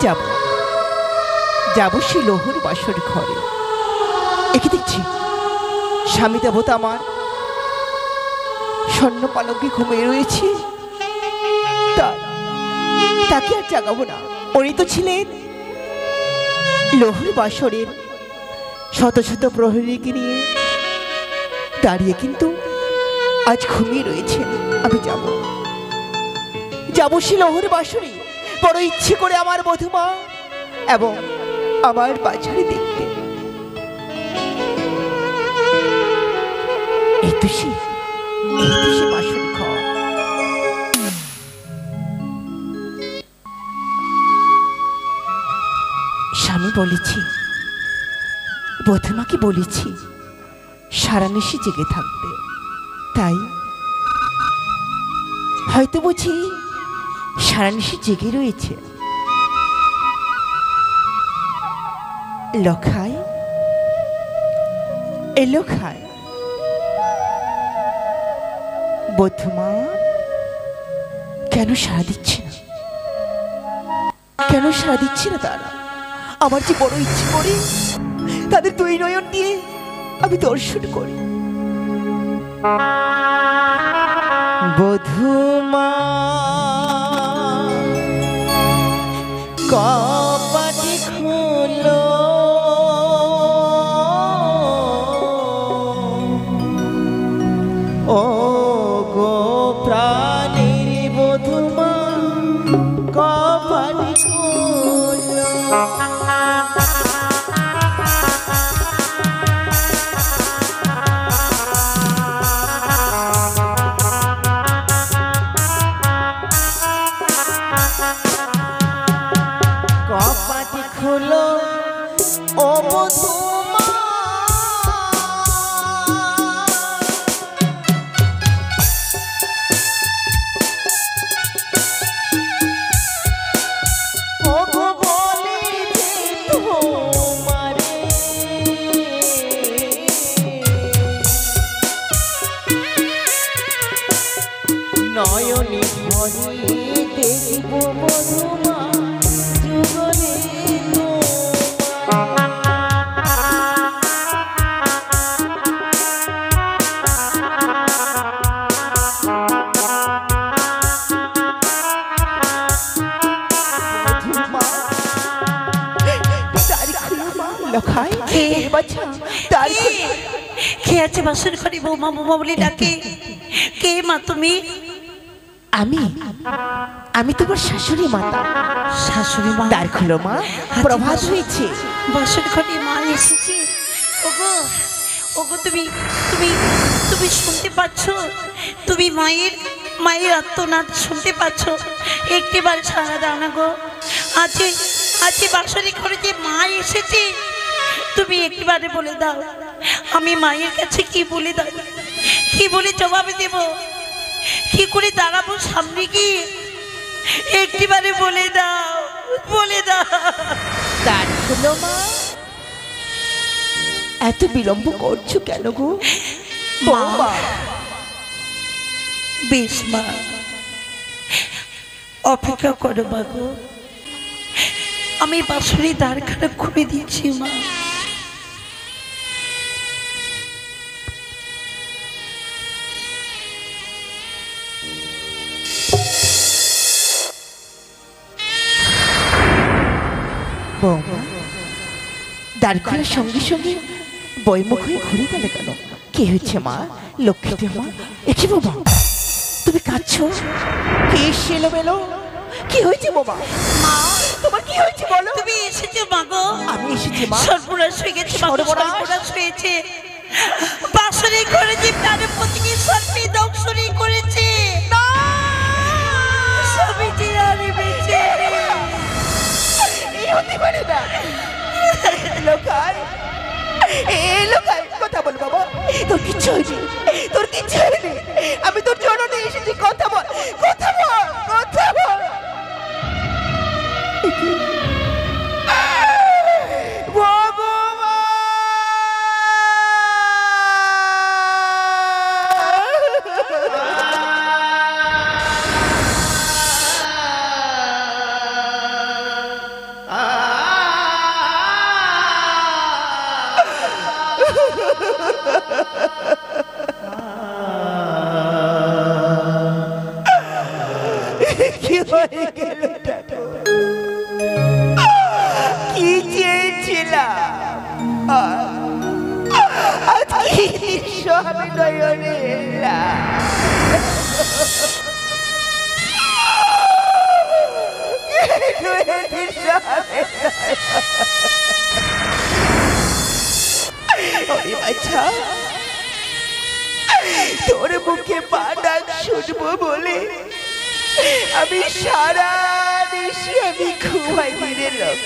Speaker 3: যাব সেই লোহর বাসর ঘরে। একে দেখছি স্বামী দেবতা আমার স্বর্ণ পালকে ঘুমিয়ে রয়েছে। তাকে আর জাগাবো না। উনি তো ছিলেন লোহর বাসরের শত শত প্রহরীকে নিয়ে দাঁড়িয়ে, কিন্তু আজ ঘুমিয়ে রয়েছেন। আমি যাব সে লোহর বাসরে, বড় ইচ্ছে করে আমার বধূমা এবং আমার বাছারি দেখতে। এই তো সে বাসর ঘর। স্বামী বলেছি, বধূমাকে বলেছি সারানিশি জেগে থাকবে, তাই হয়তো বুঝি সারানিশি জেগে রয়েছে। লখাই, এলো খায়। বধূমা কেন সাড়া দিচ্ছে না? কেন সাড়া দিচ্ছে না তারা? আমার যে বড় ইচ্ছে করে তাদের দুই নয়ন দিয়ে আমি দর্শন করি। বধূমা কপাটি খুলো, ও গো প্রাণের বধূমা কপাটি খুলো। কপাটি খুলো, ও বধূমা নয়নি ভরে দেখব বধূমা যুগলে লখাই বাচ্চা তার
Speaker 1: কে আছে বাসর ঘরে? বৌমা বৌমা বলে ডাকে। কে মা তুমি?
Speaker 3: আমি তোমার শাশুড়ি মাতা।
Speaker 1: শাশুড়ি মা?
Speaker 3: দ্বার খুলো মা, প্রভাত হয়েছে।
Speaker 1: বাসর ঘরে মা এসেছে। ওগো ওগো, তুমি তুমি তুমি শুনতে পাচ্ছ? তুমি মায়ের আত্মনাদ শুনতে পাচ্ছ? একটিবার সারা দাও না গো। আজকে বাসরি ঘরে যে মা এসেছে, তুমি একটিবারে বলে দাও। আমি মায়ের কাছে কি বলে দাও, কি বলে জবাবে দেব, কি করে দাঁড়াবো সামনে গিয়ে? একটিবারে বলে দাও, বলে দাও।
Speaker 3: দ্বার খুলো মা। এত বিলম্ব করছো কেন গো?
Speaker 1: মা, বেশ মা, অপেক্ষা করো মা গো। আমি বাঁশুরি দ্বারখানা খুলে দিচ্ছি মা।
Speaker 3: বৌমা দ্বার খোলার সঙ্গে সঙ্গে বইমুখ হয়ে ঘুরে গেল কেন? কি হয়েছে মা? লক্ষ্মীটি মা, এ কি বাবা, তুমি কাঁদছো? কি এলো বেলো? কি হয়েছে বাবা?
Speaker 1: মা,
Speaker 3: তোমার কি হয়েছে বলো?
Speaker 1: তুমি এসেছো মা গো।
Speaker 3: আমি এসেছি মা।
Speaker 1: সর্বনাশ হয়ে গেছে মা, সর্বনাশ হয়েছে। বাসরে করে যে প্রাণের প্রতিকে সর্পে দংশনী করেছে। স্বামীজি আরে বেঁচে
Speaker 3: এই হতে পারে না। লোকাই, লোকাই কথা বল বাবা। তোর কিচ্ছু হয়নি, তোর কিচ্ছু হয়নি। আমি তোর জন্য এসেছি, কথা বল, কথা বল, কথা বল। কি হয়ে গেল? কি চেয়েছিলাম আজকে স্বামী নয়নে আচ্ছা, তোর মুখে পা ডাক শুনবো বলে আমি সারা দেশে আমি ঘুমাইনি রে লোক।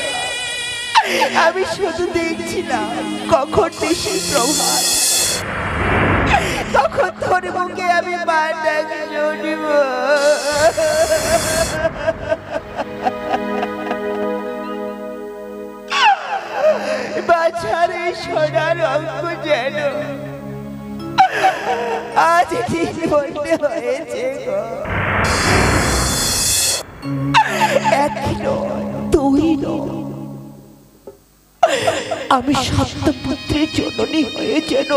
Speaker 3: আমি শুধু দেখছিলাম কখন দেশে প্রভাত, তখন তোর মুখে আমি পা ডাক শুনব। বাছারে সোনার অঙ্ক যেন আজ দিন বলতে হয়েছে গো। এক নয়, দুই নয়, আমি সপ্তপুত্রের জননী হয়ে যেন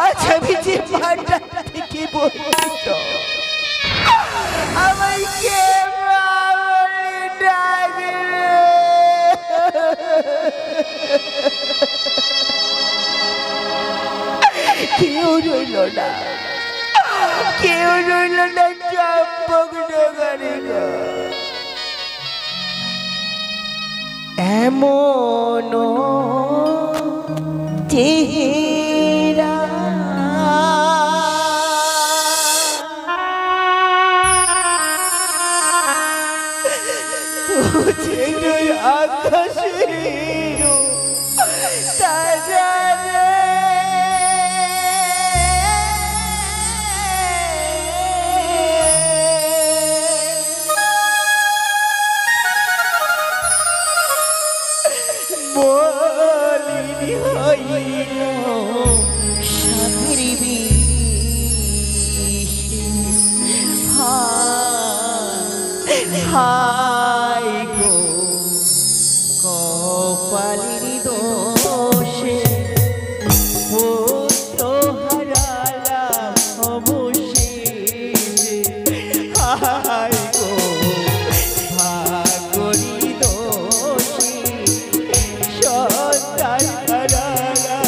Speaker 3: আজ আমি যে মাটা থেকে বঞ্চিত, আমাকে মা বলে ডাকে। কেউ রইল না, কেউ রইল না চম্পক নগরে গো। এমন চেহারা আকাশের তারা বলিনি হইল সাথের হাই গো কপালের দোষে পুত্র হারালা অবশেষে। হাই গো ভাগরি দোষে সন্তান হারালা।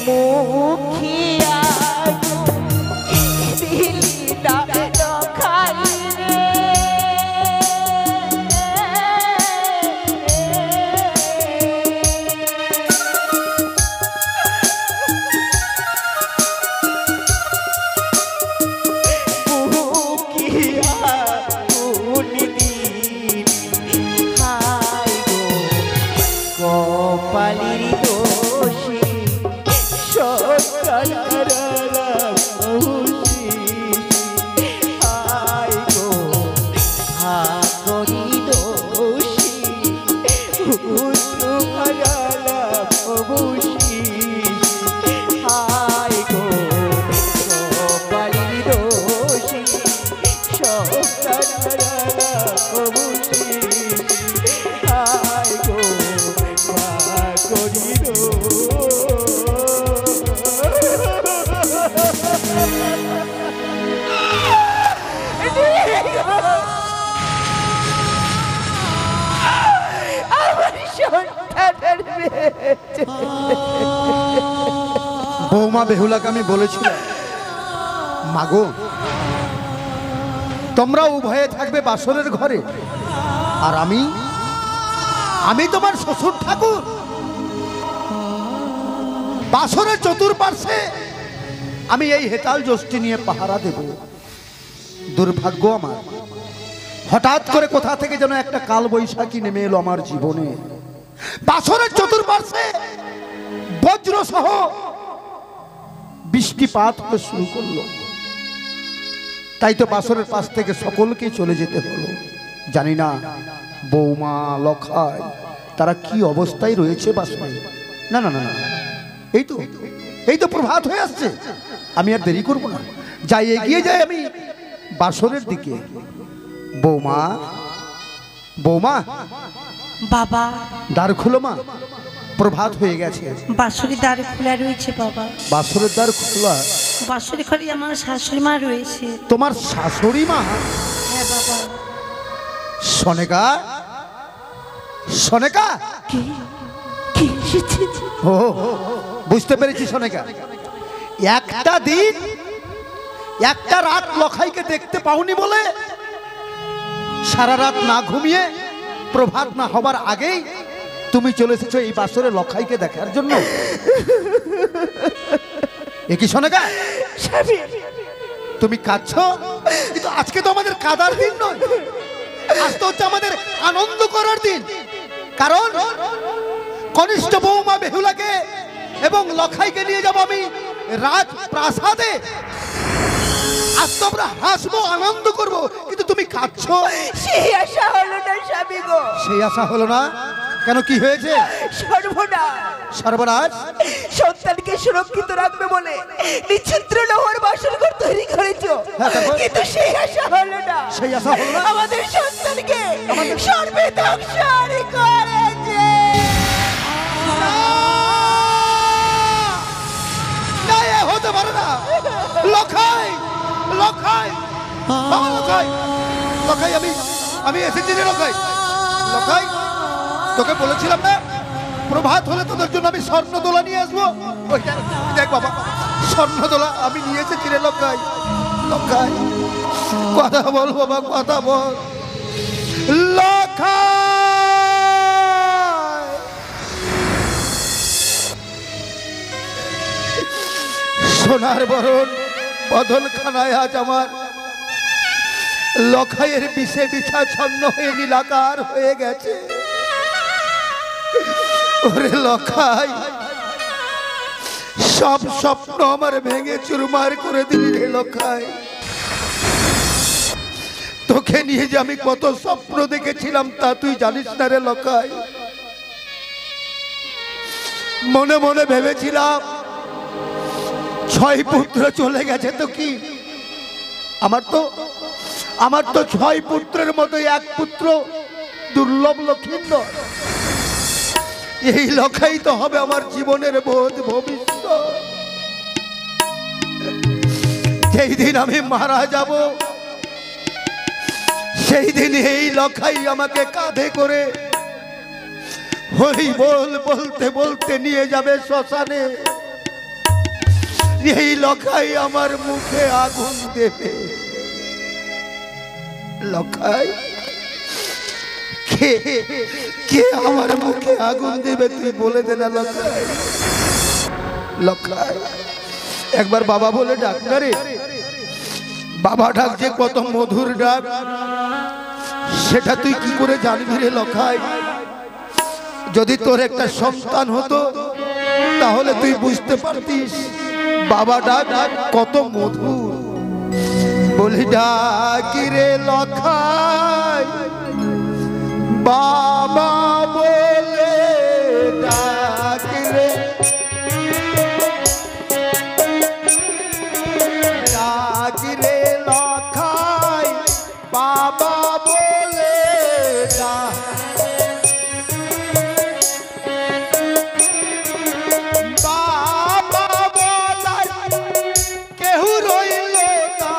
Speaker 4: মুখিয়া দিলি না লখাই রে কপালির দোষী সকাল আয় গো ভাগরি দোষী পুত্র হারালা অবশী আয় গো কপালির দোষী সকাল হারালা অবশী আয় গো
Speaker 2: বৌমা বেহুলাকে আমি বলেছিলাম, মাগো তোমরা উভয়ে থাকবে বাসরের ঘরে, আর আমি তোমার শ্বশুর ঠাকুর বাসরের চতুর্পার্শ্বে আমি এই হেতাল যষ্টি নিয়ে পাহারা দেব। দুর্ভাগ্য আমার, হঠাৎ করে কোথা থেকে যেন একটা কাল বৈশাখী নেমে এলো আমার জীবনে। বাসরের চতুর্পার্শ্বে বজ্র সহ বৃষ্টিপাত হতে শুরু করলো। তাই তো বাসরের পাশ থেকে সকলকে চলে যেতে হলো। জানি না বৌমা লখাই তারা কি অবস্থায় রয়েছে বাসরে। না না না না, এই তো প্রভাত হয়ে আসছে, আমি আর দেরি করব না, যাই এগিয়ে যাই আমি বাসরের দিকে। বৌমা বৌমা
Speaker 1: বাবা
Speaker 2: দ্বার খুলো মা, প্রভাত হয়ে গেছে।
Speaker 1: বাঁশুরি দ্বার খোলা রয়েছে বাবা।
Speaker 2: বাসরের দ্বার খোলা?
Speaker 1: বাঁশুরি ঘরে আমার শাশুড়ি মা রয়েছে।
Speaker 2: তোমার শাশুড়ি মা?
Speaker 1: হ্যাঁ বাবা।
Speaker 2: সনেকা, সনেকা ও বুঝতে পেরেছি সনেকা, একটা দিন একটা রাত লখাইকে দেখতে পাওনি বলে সারা রাত না ঘুমিয়ে প্রভাত না হবার আগেই তুমি চলে এসেছো এই বাসরে লখাইকে দেখার জন্য। এ কি সনেকা? তুমি কাঁদছো? কিন্তু আজকে তো আমাদের কাদার দিন নয়, আজ তো হচ্ছে আমাদের আনন্দ করার দিন। কারণ কনিষ্ঠ বৌমা বেহুলাকে এবং লখাইকে নিয়ে যাব আমি রাজ প্রাসাদে। আজ তো আমরা হাসবো, আনন্দ করবো, কিন্তু তুমি কাঁদছো।
Speaker 4: সেই আশা হলো না স্বামী গো।
Speaker 2: সেই আশা হলো না? কেন, কি হয়েছে?
Speaker 4: সর্বনাশ।
Speaker 2: সর্বনাশ?
Speaker 4: সন্তানকে সুরক্ষিত রাখবে বলে নিচ্ছিদ্র লোহার বাসর ঘর তৈরি করেছো, কিন্তু সেই আশা হলো না।
Speaker 2: সেই আশা হলো না?
Speaker 4: আমাদের সন্তানকে সর্বে ধ্বংস করেছে।
Speaker 2: না, এ হতে পারে না। লখাই, লখাই, বাবা লখাই, লখাই, আমি এসেছি রে লখাই। লখাই, তোকে বলেছিলাম না প্রভাত হলে তোদের জন্য আমি স্বর্ণদোলা নিয়ে আসবো। দেখ বাবা, স্বর্ণদোলা আমি নিয়ে এসেছি রে লখাই। লখাই, কথা বল বাবা, কথা বল। লখাই, সোনার বরণ বদলখানায় আজ আমার লখাইয়ের বিষে বিছাচ্ছন্ন হয়ে নীলাকার হয়ে গেছে। ওরে লখাই, সব স্বপ্ন আমার ভেঙে চুরমার করে দিলি রে লখাই। তোকে নিয়ে যে আমি কত স্বপ্ন দেখেছিলাম তা তুই জানিস না রে লখাই। মনে মনে ভেবেছিলাম 6 পুত্র চলে গেছে তো কি, আমার তো 6 পুত্রের মতো এক পুত্র দুর্লভ লক্ষিন্দর। এই লখাই তো হবে আমার জীবনের বোধ ভবিষ্যৎ। যেই দিন আমি মারা যাব সেই দিন এই লখাই আমাকে কাঁধে করে হই বল বলতে বলতে নিয়ে যাবে শ্মশানে। এই লখাই আমার মুখে আগুন দেবে। লখাই কে কে আমার মুখে আগুন দেবে তুই বলে দে না লখাই। লখাই একবার বাবা বলে ডাক না রে। বাবা ডাক যে কত মধুর ডাক, সেটা তুই কি করে জানবি রে লখাই? যদি তোর একটা সন্তান হতো তাহলে তুই বুঝতে পারতিস বাবা ডাক কত মধুর। বলি ডাকি রে লখাই বাবা বলে ডাকি রে, ডাকি রে লখাই বাবা বলে ডাক। বাবা বলার কেহ রইল না,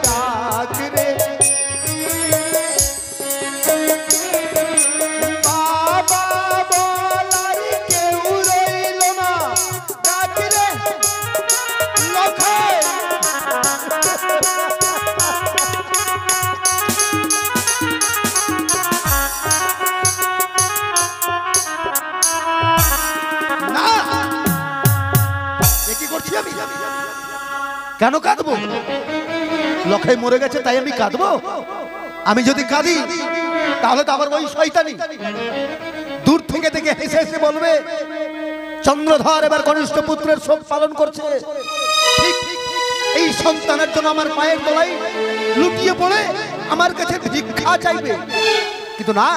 Speaker 2: ডাক রে বাবা বলার কেহ রইল না, ডাক রে লখাই। না এ কি করছি আমি? কেন কাঁদবো? লখাই মরে গেছে তাই আমি কাঁদবো? আমি যদি কাঁদি তাহলে তো আবার ওই শয়তানি দূর থেকে দেখে হেসে হেসে বলবে চন্দ্রধর এবার কনিষ্ঠ পুত্রের শোক পালন করছে, ঠিক এই সন্তানের জন্য আমার মায়ের তলায় লুটিয়ে পড়ে আমার কাছে ভিক্ষা চাইবে। কিন্তু না,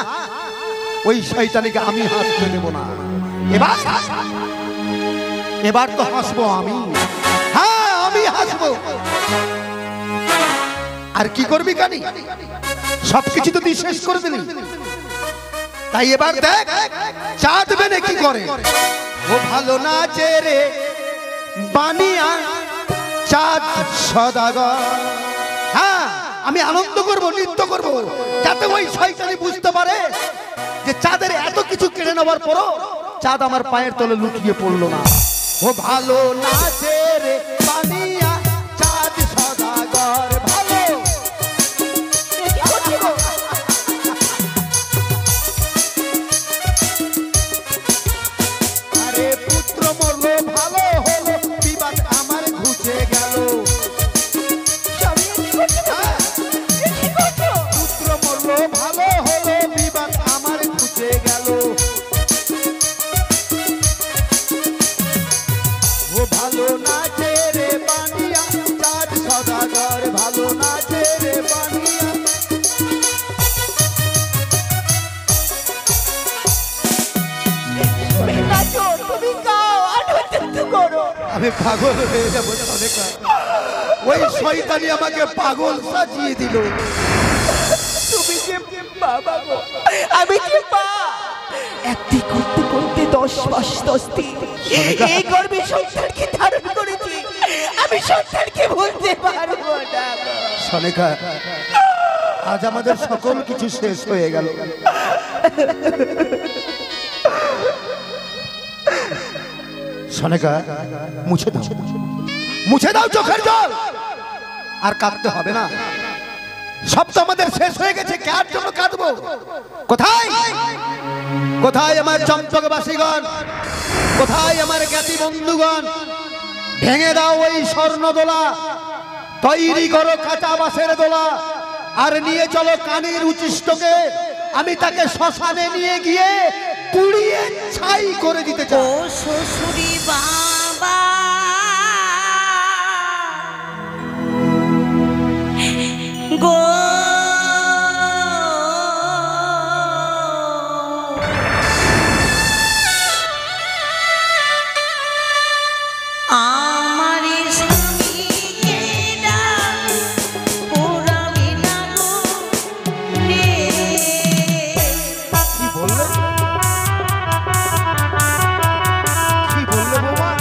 Speaker 2: ওই শয়তানিকে আমি হাসতে দেব না। এবার এবার তো হাসবো আমি। হ্যাঁ আমি হাসবো। আর কি করবি কানি? সবকিছু তো তুই শেষ করে দিলি। তাই এবার দেখ চাঁদ বেনে কি করে। ও ভালো নাচে রে বানিয়া চাঁদ সদাগর। হ্যাঁ আমি আনন্দ করব, নৃত্য করব, যাতে ওই শয়তানি বুঝতে পারে যে চাঁদের এত কিছু কেড়ে নেওয়ার পরও চাঁদ আমার পায়ের তলে লুটিয়ে পড়লো না। ও ভালো নাচে রে বানিয়া চাঁদ সদাগর। ভালো আরে পুত্র মরলো ভালো হলো, বিবাদ আমার ঘুচে গেল। পুত্র মরলো ভালো হলো, বিবাদ আমার ঘুচে গেল। ও ভালো নাচে রে বানিয়া চাঁদ সদাগর। ভালো নাচে রে বানিয়া।
Speaker 4: তুমি গাও আনন্দ করো।
Speaker 2: আমি পাগল হয়ে যাবো। ওই শয়তানি আমাকে পাগল সাজিয়ে দিল।
Speaker 4: তুমি যে বাবা গো, আমি যে মা। একটি করতে করতে 10 মাস 10 দিন এই গর্ভে সন্তানকে ধারণ করেছি। আমি সন্তানকে ভুলতে পারবো না।
Speaker 2: সনেকা আজ আমাদের সকল কিছু শেষ হয়ে গেল। সনেকা মুছে দাও, মুছে দাও চোখের জল। আর কাঁদতে হবে না, সব তো আমাদের শেষ হয়ে গেছে। কার জন্য কাঁদবো? কোথায় কোথায় আমার চম্পকবাসীগণ? কোথায় আমার জ্ঞাতি বন্ধুগণ? ভেঙে দাও ওই স্বর্ণ দোলা, তৈরি করো কাঁচা বাঁশের দোলা, আর নিয়ে চলো কানের উচিষ্টকে। আমি তাকে শ্মশানে নিয়ে গিয়ে পুড়িয়ে ছাই করে দিতে
Speaker 1: ও
Speaker 2: চাই।
Speaker 1: শ্বশুরি বাবা গো, আমার স্বামীকে ডাক পুরাবি না গো রে।
Speaker 2: কি বললে? কি বললে বৌমা?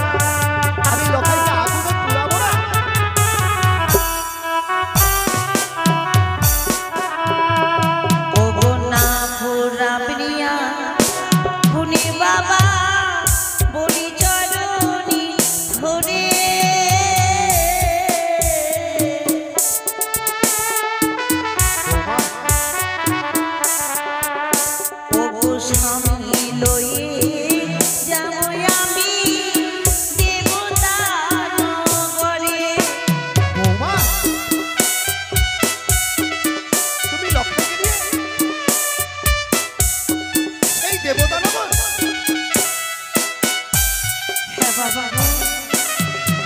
Speaker 1: বাবা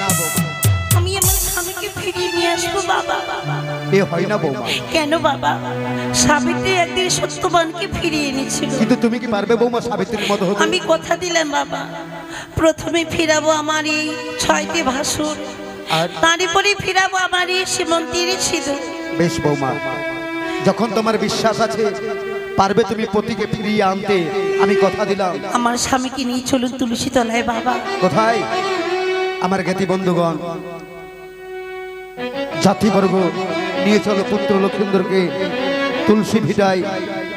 Speaker 2: না বৌমা,
Speaker 1: আমি আমার স্বামীকে ফিরিয়ে নিয়ে আসবো বাবা।
Speaker 2: এ হয় না বৌমা।
Speaker 1: কেন বাবা? সাবিত্রী একদিন সত্যবানকে ফিরিয়ে এনেছিল।
Speaker 2: কিন্তু তুমি কি পারবে বৌমা সাবিত্রীর মতো হতে?
Speaker 1: আমি কথা দিলাম বাবা, প্রথমে ফিরাবো আমার এই 6টি ভাসুর,
Speaker 2: আর
Speaker 1: তারপরে ফিরাবো আমার এই সীমন্তের সিঁদুর।
Speaker 2: বেশ বৌমা, যখন তোমার বিশ্বাস আছে পারবে তুমি পতিকে ফিরিয়ে আনতে, আমি কথা দিলাম।
Speaker 1: আমার স্বামীকে নিয়ে চলুন তুলসী তলায় বাবা।
Speaker 2: কোথায়? আমার জ্ঞাতি বন্ধুগণ, জাতিবর্গ নিয়ে চলো পুত্র লক্ষিন্দরকে তুলসী ভিটায়,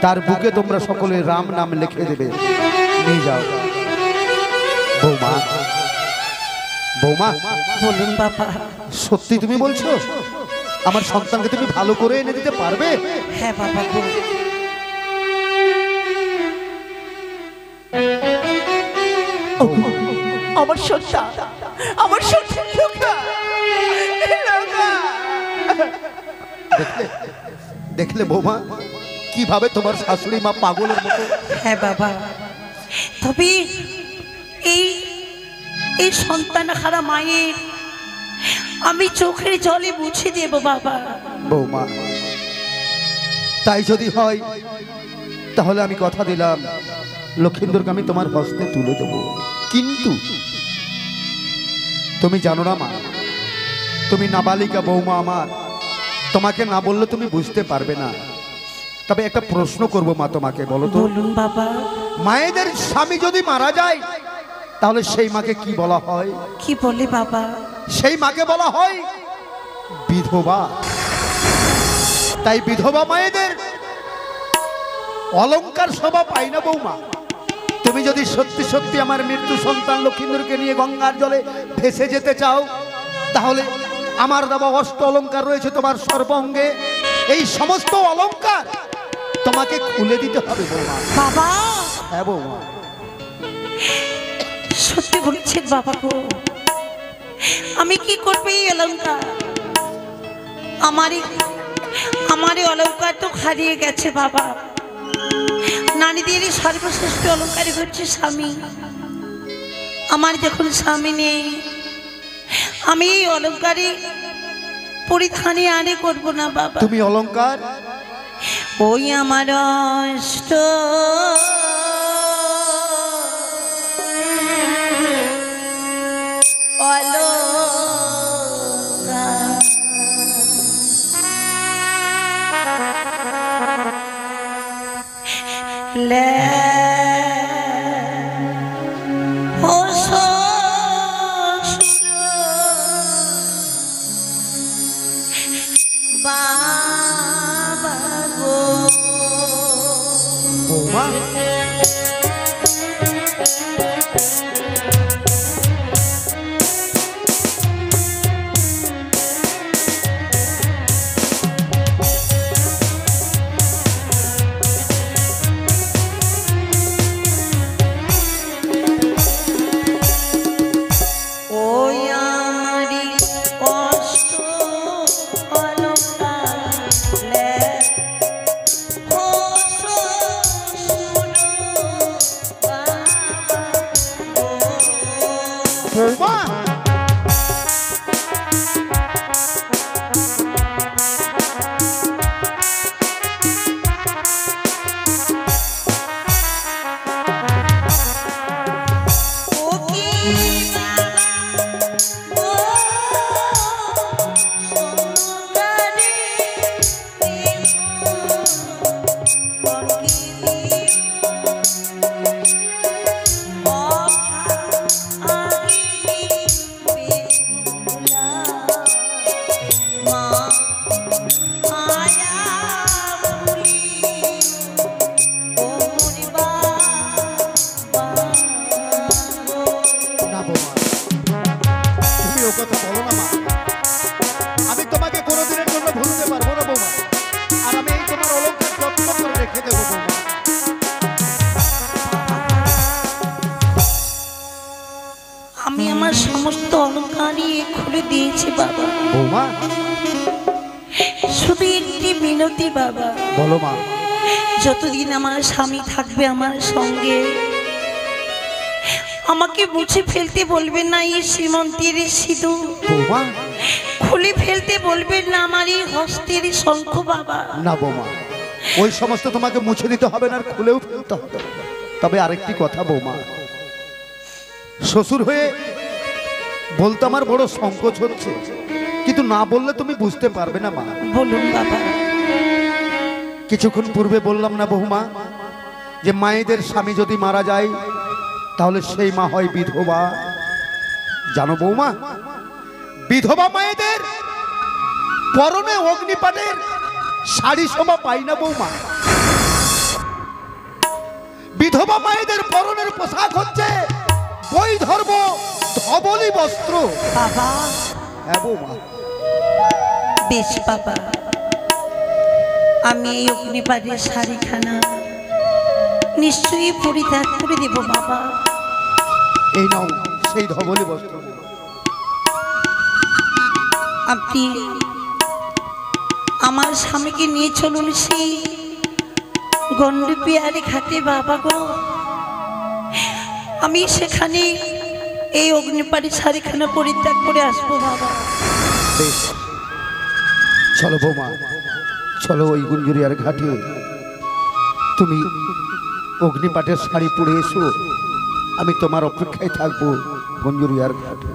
Speaker 2: তার বুকে তোমরা সকলে রাম নাম লিখে দেবে, নিয়ে যাও। বৌমা, বৌমা,
Speaker 1: বলুন বাবা।
Speaker 2: সত্যি তুমি বলছো আমার সন্তানকে তুমি ভালো করে এনে দিতে পারবে?
Speaker 1: হ্যাঁ বাবা বলুন।
Speaker 2: বৌমা,
Speaker 3: আমার সন্তান, আমার সন্তান লোকা, লোকা।
Speaker 2: দেখলে দেখলে বৌমা কিভাবে তোমার শাশুড়ি মা পাগলের মতো?
Speaker 1: হ্যাঁ বাবা, তবে এই এই সন্তান হারা মায়ের আমি চোখের জলে মুছে দেব বাবা।
Speaker 2: বৌমা, তাই যদি হয় তাহলে আমি কথা দিলাম লক্ষিন্দরকে আমি তোমার হস্তে তুলে দেব। কিন্তু তুমি জানো না মা, তুমি নাবালিকা বৌমা আমার, তোমাকে না বললে তুমি বুঝতে পারবে না। তবে একটা প্রশ্ন করব মা তোমাকে, বলো তো,
Speaker 1: বলুন বাবা।
Speaker 2: মায়েদের স্বামী যদি মারা যায় তাহলে সেই মাকে কি বলা হয়?
Speaker 1: কি বলে বাবা?
Speaker 2: সেই মাকে বলা হয় বিধবা। তাই বিধবা মায়েদের অলংকার শোভা পাই না বৌমা। তুমি যদি সত্যি সত্যি আমার মৃত্যু সন্তান লক্ষিন্দরকে নিয়ে গঙ্গার জলে ভেসে যেতে চাও, তাহলে আমার দেওয়া অষ্ট অলংকার রয়েছে তোমার সর্বাঙ্গে, এই সমস্ত অলংকার তোমাকে খুলে দিতে হবে বৌমা।
Speaker 1: বাবা
Speaker 2: হ্যাঁ বৌমা,
Speaker 1: সত্যি বলছেন বাবা গো, আমি কি করবো এই অলংকার? আমার এই অলংকার তো হারিয়ে গেছে বাবা। নারীদের সর্বশ্রেষ্ঠ অলংকারই হচ্ছে স্বামী। আমার যখন স্বামী নেই, আমি এই অলংকারে পরিধানে আরে করবো না বাবা।
Speaker 2: তুমি অলংকার
Speaker 1: ওই আমার অষ্ট লে ও বাবা গো।
Speaker 2: বৌমা,
Speaker 1: ওই আমারি অষ্ট অলংকার লে ও শ্বশুর বাবা গো।
Speaker 2: বৌমা,
Speaker 1: ও কি বাবা ও সোনারে
Speaker 2: না বৌমা, তুমি ও কথা বলো না মা। আমি তোমাকে কোনোদিনের জন্য ভুলতে পারবো না বৌমা, আর আমি এই তোমার অলংকার যত্ন করে রেখে দেবো বৌমা।
Speaker 1: আমি আমার সমস্ত অলংকারই খুলে দিয়েছি বাবা।
Speaker 2: বৌমা,
Speaker 1: শুধু একটি মিনতি বাবা,
Speaker 2: বলো মা।
Speaker 1: যতদিন আমার স্বামী থাকবে আমার সঙ্গে, আমাকে মুছে ফেলতে বলবেন না এই শ্রীমন্তের সিঁদুর,
Speaker 2: বৌমা
Speaker 1: খুলে ফেলতে বলবেন না আমার এই হস্তের শঙ্খ বাবা।
Speaker 2: না বৌমা, ওই সমস্ত তোমাকে মুছে দিতে হবে না, আর খুলেও ফেলতে হবে। তবে আরেকটি কথা বৌমা, শ্বশুর হয়ে বলতে আমার বড় সংকোচ হচ্ছে, কিন্তু না বললে তুমি বুঝতে পারবে না মা।
Speaker 1: বলুন বাবা।
Speaker 2: কিছুক্ষণ পূর্বে বললাম না বৌমা, যে মায়েদের স্বামী যদি মারা যায় তাহলে সেই মা হয় বিধবা। জানো বৌমা, বিধবা মায়েদের পরনে অগ্নিপাটের শাড়ি শোভা পাই না বৌমা। বিধবা মায়েদের পরনের পোশাক হচ্ছে বৈধর্ম ধবলি বস্ত্র।
Speaker 1: বাবা
Speaker 2: হ্যাঁ বৌমা।
Speaker 1: বেশ বাবা, আমি এই অগ্নিপাটের শাড়িখানা নিশ্চয়ই পরিত্যাগ করে দেব বাবা।
Speaker 2: এই নাও সেই ধবলি বস্ত্র।
Speaker 1: আপনি আমার স্বামীকে নিয়ে চলুন সেই গন্ডপিয়ারে ঘাটে বাবা গো। আমি সেখানে এই অগ্নিপাটের শাড়িখানা পরিত্যাগ করে আসবো বাবা।
Speaker 2: বেশ, চলো বৌমা, চলো ওই গুঞ্জুরিয়ার ঘাটে। তুমি অগ্নিপাটের শাড়ি পরে এসো, আমি তোমার অপেক্ষায় থাকবো গুঞ্জুরিয়ার ঘাটে।